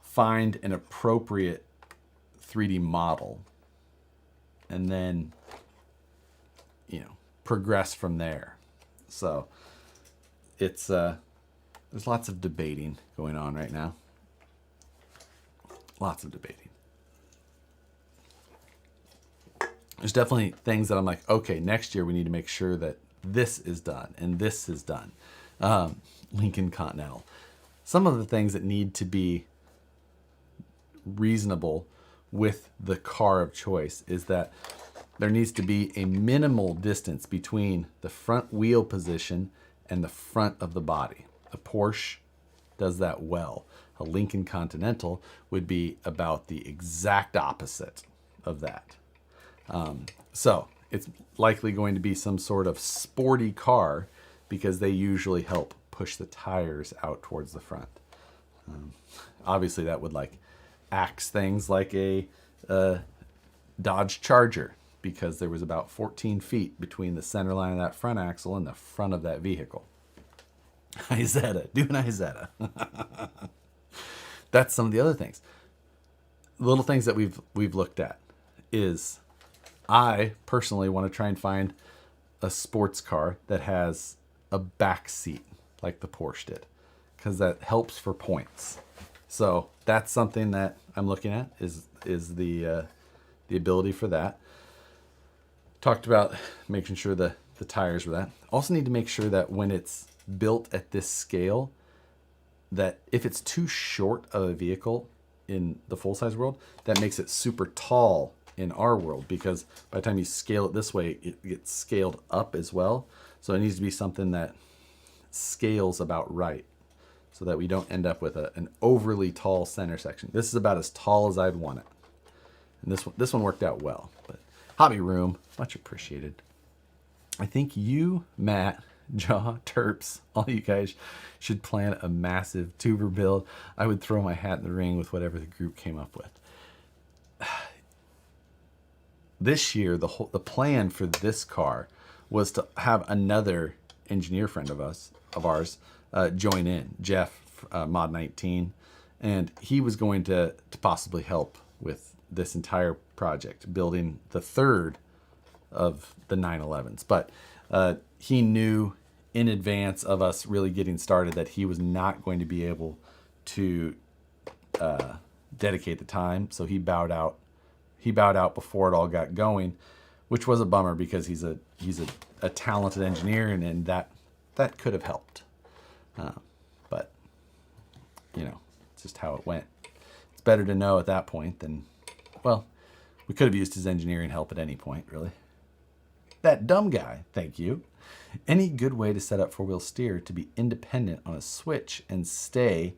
find an appropriate 3D model, and then, progress from there. So it's, there's lots of debating going on right now. Lots of debating. There's definitely things that I'm like, okay, next year we need to make sure that this is done and this is done. Lincoln Continental. Some of the things that need to be reasonable with the car of choice is that there needs to be a minimal distance between the front wheel position and the front of the body. A Porsche does that well. A Lincoln Continental would be about the exact opposite of that. So it's likely going to be some sort of sporty car because they usually help push the tires out towards the front. Obviously that would axe things like a Dodge Charger, because there was about 14 feet between the center line of that front axle and the front of that vehicle. Isetta, do an Isetta. That's some of the other things. Little things that we've looked at is, I personally want to try and find a sports car that has a back seat like the Porsche did, because that helps for points. So that's something that I'm looking at is the ability for that. Talked about making sure the tires were that. Also need to make sure that when it's built at this scale, that if it's too short of a vehicle in the full-size world, that makes it super tall in our world, because by the time you scale it this way, it gets scaled up as well. So it needs to be something that scales about right, so that we don't end up with an overly tall center section. This is about as tall as I'd want it. And this one worked out well. But Hobby Room, much appreciated. I think you, Matt, Jaw, Terps, all you guys should plan a massive tuber build. I would throw my hat in the ring with whatever the group came up with. This year, the plan for this car was to have another engineer friend of ours join in, Jeff, Mod 19, and he was going to possibly help with this entire project, building the third of the 911s. But he knew in advance of us really getting started that he was not going to be able to dedicate the time. So he bowed out. He bowed out before it all got going, which was a bummer because he's a talented engineer, and that could have helped. But you know, it's just how it went. It's better to know at that point than, well, we could have used his engineering help at any point, really. That dumb guy, thank you. Any good way to set up four-wheel steer to be independent on a switch and stay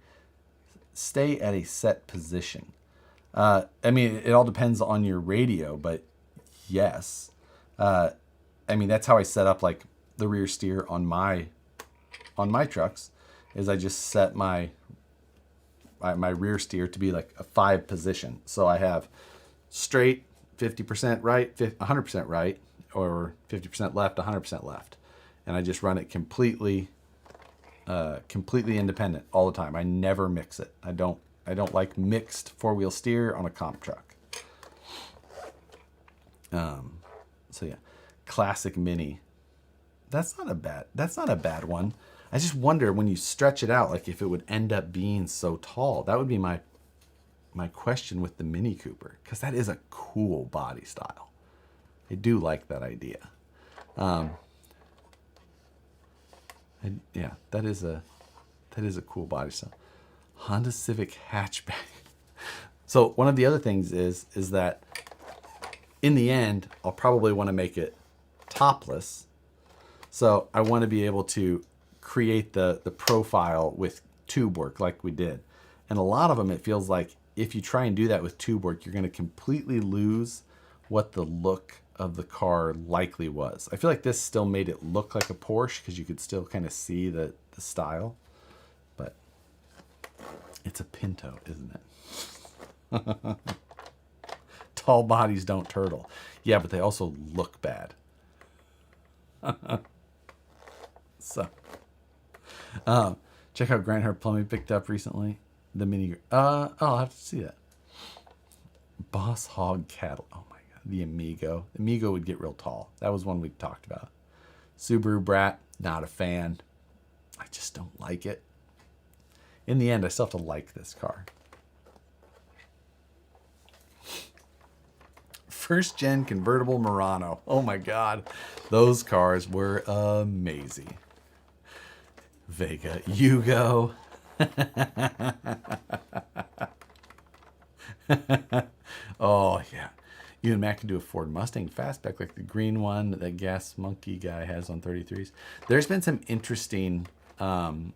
at a set position? I mean, it all depends on your radio, but yes. I mean, that's how I set up like the rear steer on my trucks, is I just set my rear steer to be like a 5 position. So I have straight, 50% right, 100% right, or 50% left, 100% left. And I just run it completely independent all the time. I never mix it. I don't like mixed four-wheel steer on a comp truck. So yeah, classic Mini. That's not a bad one. I just wonder when you stretch it out, like if it would end up being so tall. That would be my question with the Mini Cooper, because that is a cool body style. I do like that idea. Yeah, that is a cool body style. Honda Civic hatchback. So one of the other things is that in the end, I'll probably want to make it topless. So I want to be able to create the profile with tube work like we did. And a lot of them, it feels like if you try and do that with tube work, you're going to completely lose what the look of the car likely was. I feel like this still made it look like a Porsche because you could still kind of see the style. But it's a Pinto, isn't it? Tall bodies don't turtle. Yeah, but they also look bad. So, check out Grant Hart Plumbing picked up recently. The Mini. I'll have to see that. Boss Hog Cattle. Oh my god, the Amigo. The Amigo would get real tall. That was one we talked about. Subaru Brat. Not a fan. I just don't like it. In the end, I still have to like this car. First gen convertible Murano. Oh my god, those cars were amazing. Vega Yugo. Oh yeah, you and Matt can do a Ford Mustang fastback like the green one that Gas Monkey guy has on 33s. There's been some interesting off-road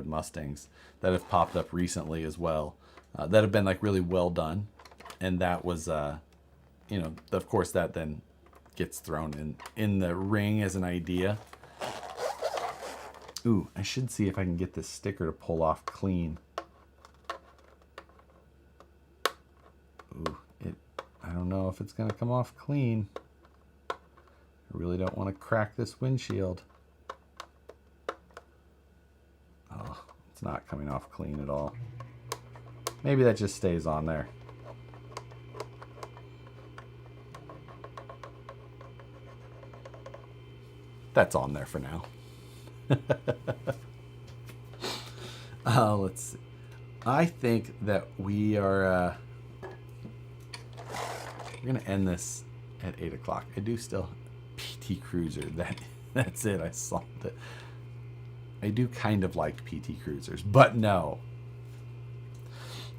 Mustangs that have popped up recently as well, that have been like really well done. And that was, of course that then gets thrown in the ring as an idea. Ooh, I should see if I can get this sticker to pull off clean. Ooh, I don't know if it's gonna come off clean. I really don't want to crack this windshield. Oh, it's not coming off clean at all. Maybe that just stays on there. That's on there for now. Let's see. I think that we are we're gonna end this at 8 o'clock. I do still PT Cruiser. That's it. I solved it. I do kind of like PT Cruisers, but no.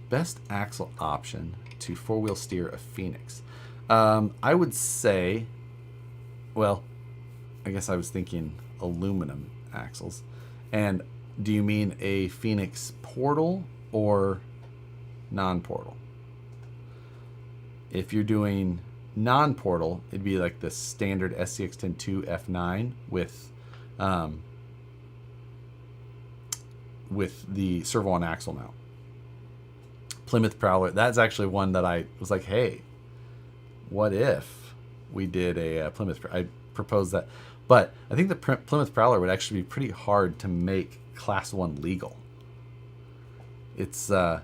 Best axle option to four-wheel steer a Phoenix. I would say, well, I guess I was thinking aluminum axles. And do you mean a Phoenix portal or non-portal? If you're doing non-portal, it'd be like the standard SCX-102 F9 with the servo on axle mount. Plymouth Prowler, that's actually one that I was like, hey, what if we did a Plymouth? I proposed that. But I think the Plymouth Prowler would actually be pretty hard to make Class 1 legal. It's, yeah.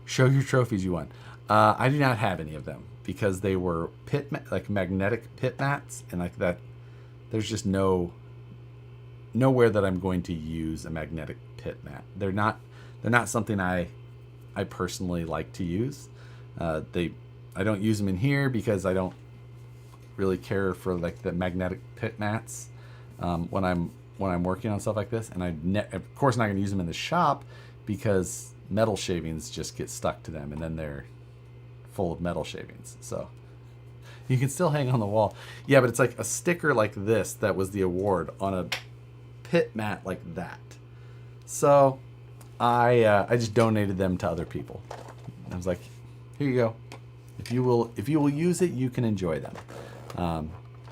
Show your trophies you won. I do not have any of them because they were like magnetic pit mats, and like that, there's just nowhere that I'm going to use a magnetic pit mat. They're not something I personally like to use. I don't use them in here because I don't really care for like the magnetic pit mats when I'm working on stuff like this, and of course not going to use them in the shop because metal shavings just get stuck to them, and then they're full of metal shavings. So you can still hang on the wall. Yeah, but it's like a sticker like this that was the award on a pit mat like that. So I just donated them to other people. I was like, here you go. If you will use it, you can enjoy them.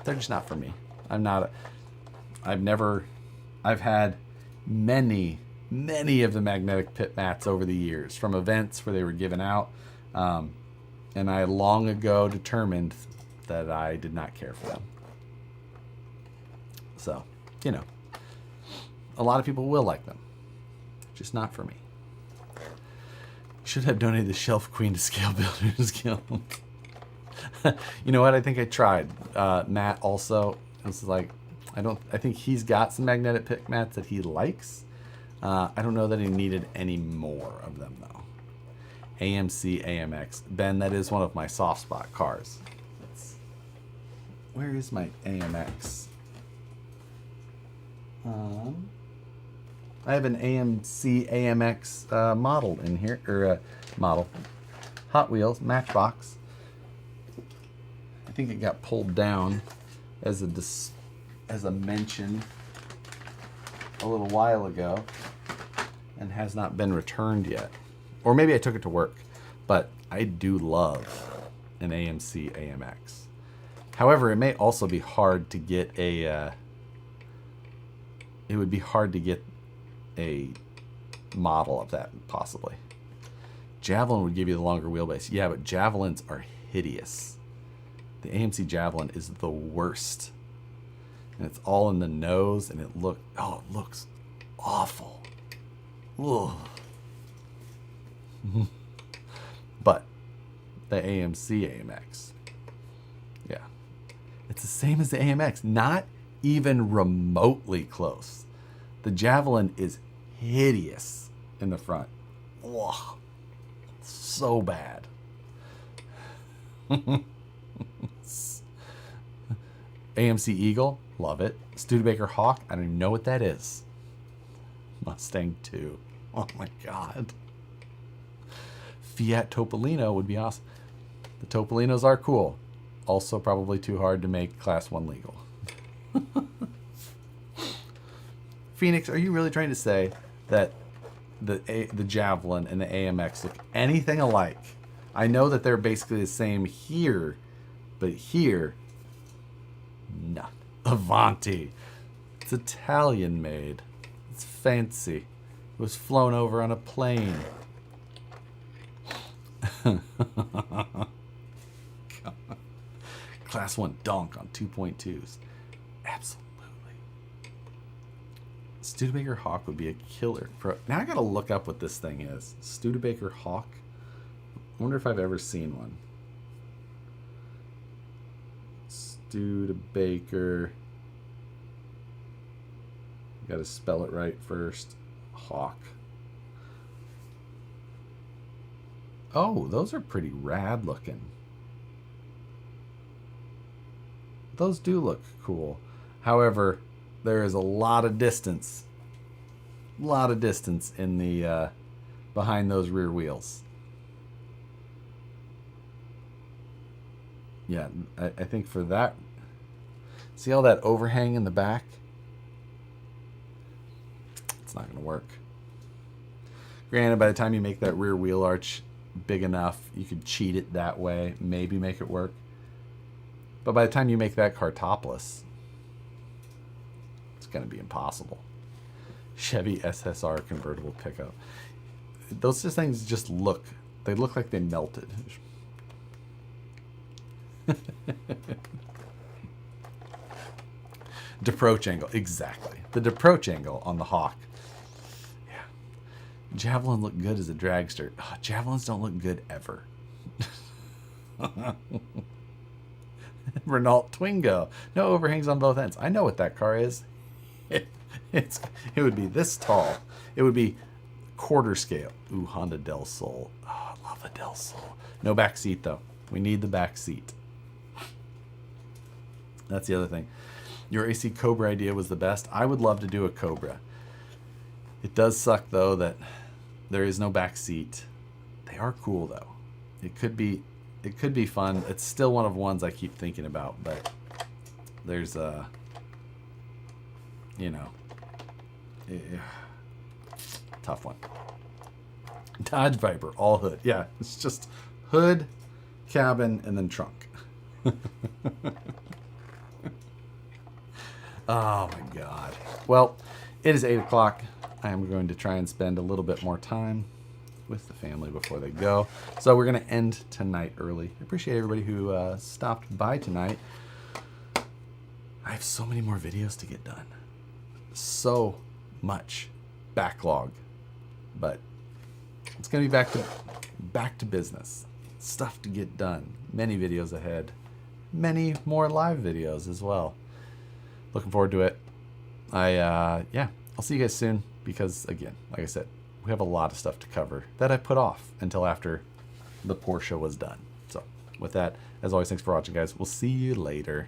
They're just not for me. I've had many of the magnetic pit mats over the years from events where they were given out. And I long ago determined that I did not care for them. So, a lot of people will like them. Just not for me. Should have donated the Shelf Queen to Scale Builders Guild. You know what? I think I tried. Matt also. It's like, I think he's got some magnetic pit mats that he likes. I don't know that he needed any more of them though. AMC AMX. Ben, that is one of my soft spot cars. Where is my AMX? I have an AMC AMX model in here, or model. Hot Wheels, Matchbox. I think it got pulled down as a mention a little while ago and has not been returned yet. Or maybe I took it to work, but I do love an AMC AMX. However, it may also be hard to get it would be hard to get a model of that, possibly. Javelin would give you the longer wheelbase. Yeah, but Javelins are hideous. The AMC Javelin is the worst. And it's all in the nose, and it looks awful. Ugh. But the AMC AMX, yeah, it's the same as the AMX, not even remotely close. The Javelin is hideous in the front. Ugh. So bad. AMC Eagle, love it. Studebaker Hawk, I don't even know what that is. Mustang 2, oh my god. Fiat Topolino would be awesome. The Topolinos are cool. Also probably too hard to make Class 1 legal. Phoenix, are you really trying to say that the Javelin and the AMX look anything alike? I know that they're basically the same here, but here, none. Avanti. It's Italian made. It's fancy. It was flown over on a plane. Class 1 donk on 2.2s. Absolutely. Studebaker Hawk would be a killer. Now I gotta look up what this thing is. Studebaker Hawk. I wonder if I've ever seen one. Studebaker. Gotta spell it right first. Hawk. Oh, those are pretty rad looking. Those do look cool. However, there is a lot of distance. In the behind those rear wheels. Yeah, I think for that. See all that overhang in the back? It's not going to work. Granted, by the time you make that rear wheel arch big enough, you could cheat it that way, maybe make it work. But by the time you make that car topless, it's going to be impossible. Chevy SSR convertible pickup. Those things just look like they melted. Deproach angle, exactly. The deproach angle on the Hawk. Yeah. Javelin looked good as a dragster. Oh, Javelins don't look good ever. Renault Twingo. No overhangs on both ends. I know what that car is. It would be this tall. It would be quarter scale. Ooh, Honda Del Sol. Oh, I love a Del Sol. No back seat though. We need the back seat. That's the other thing. Your AC Cobra idea was the best. I would love to do a Cobra. It does suck though that there is no back seat. They are cool though. It could be fun. It's still one of ones I keep thinking about, but there's a, you know, tough one. Dodge Viper, all hood. Yeah, it's just hood, cabin, and then trunk. Oh my God. Well, it is 8 o'clock. I am going to try and spend a little bit more time with the family before they go. So we're going to end tonight early. I appreciate everybody who stopped by tonight. I have so many more videos to get done. So much backlog. But it's going to be back to business. Stuff to get done. Many videos ahead. Many more live videos as well. Looking forward to it. Yeah, I'll see you guys soon because, again, like I said, we have a lot of stuff to cover that I put off until after the Porsche was done. So with that, as always, thanks for watching, guys. We'll see you later.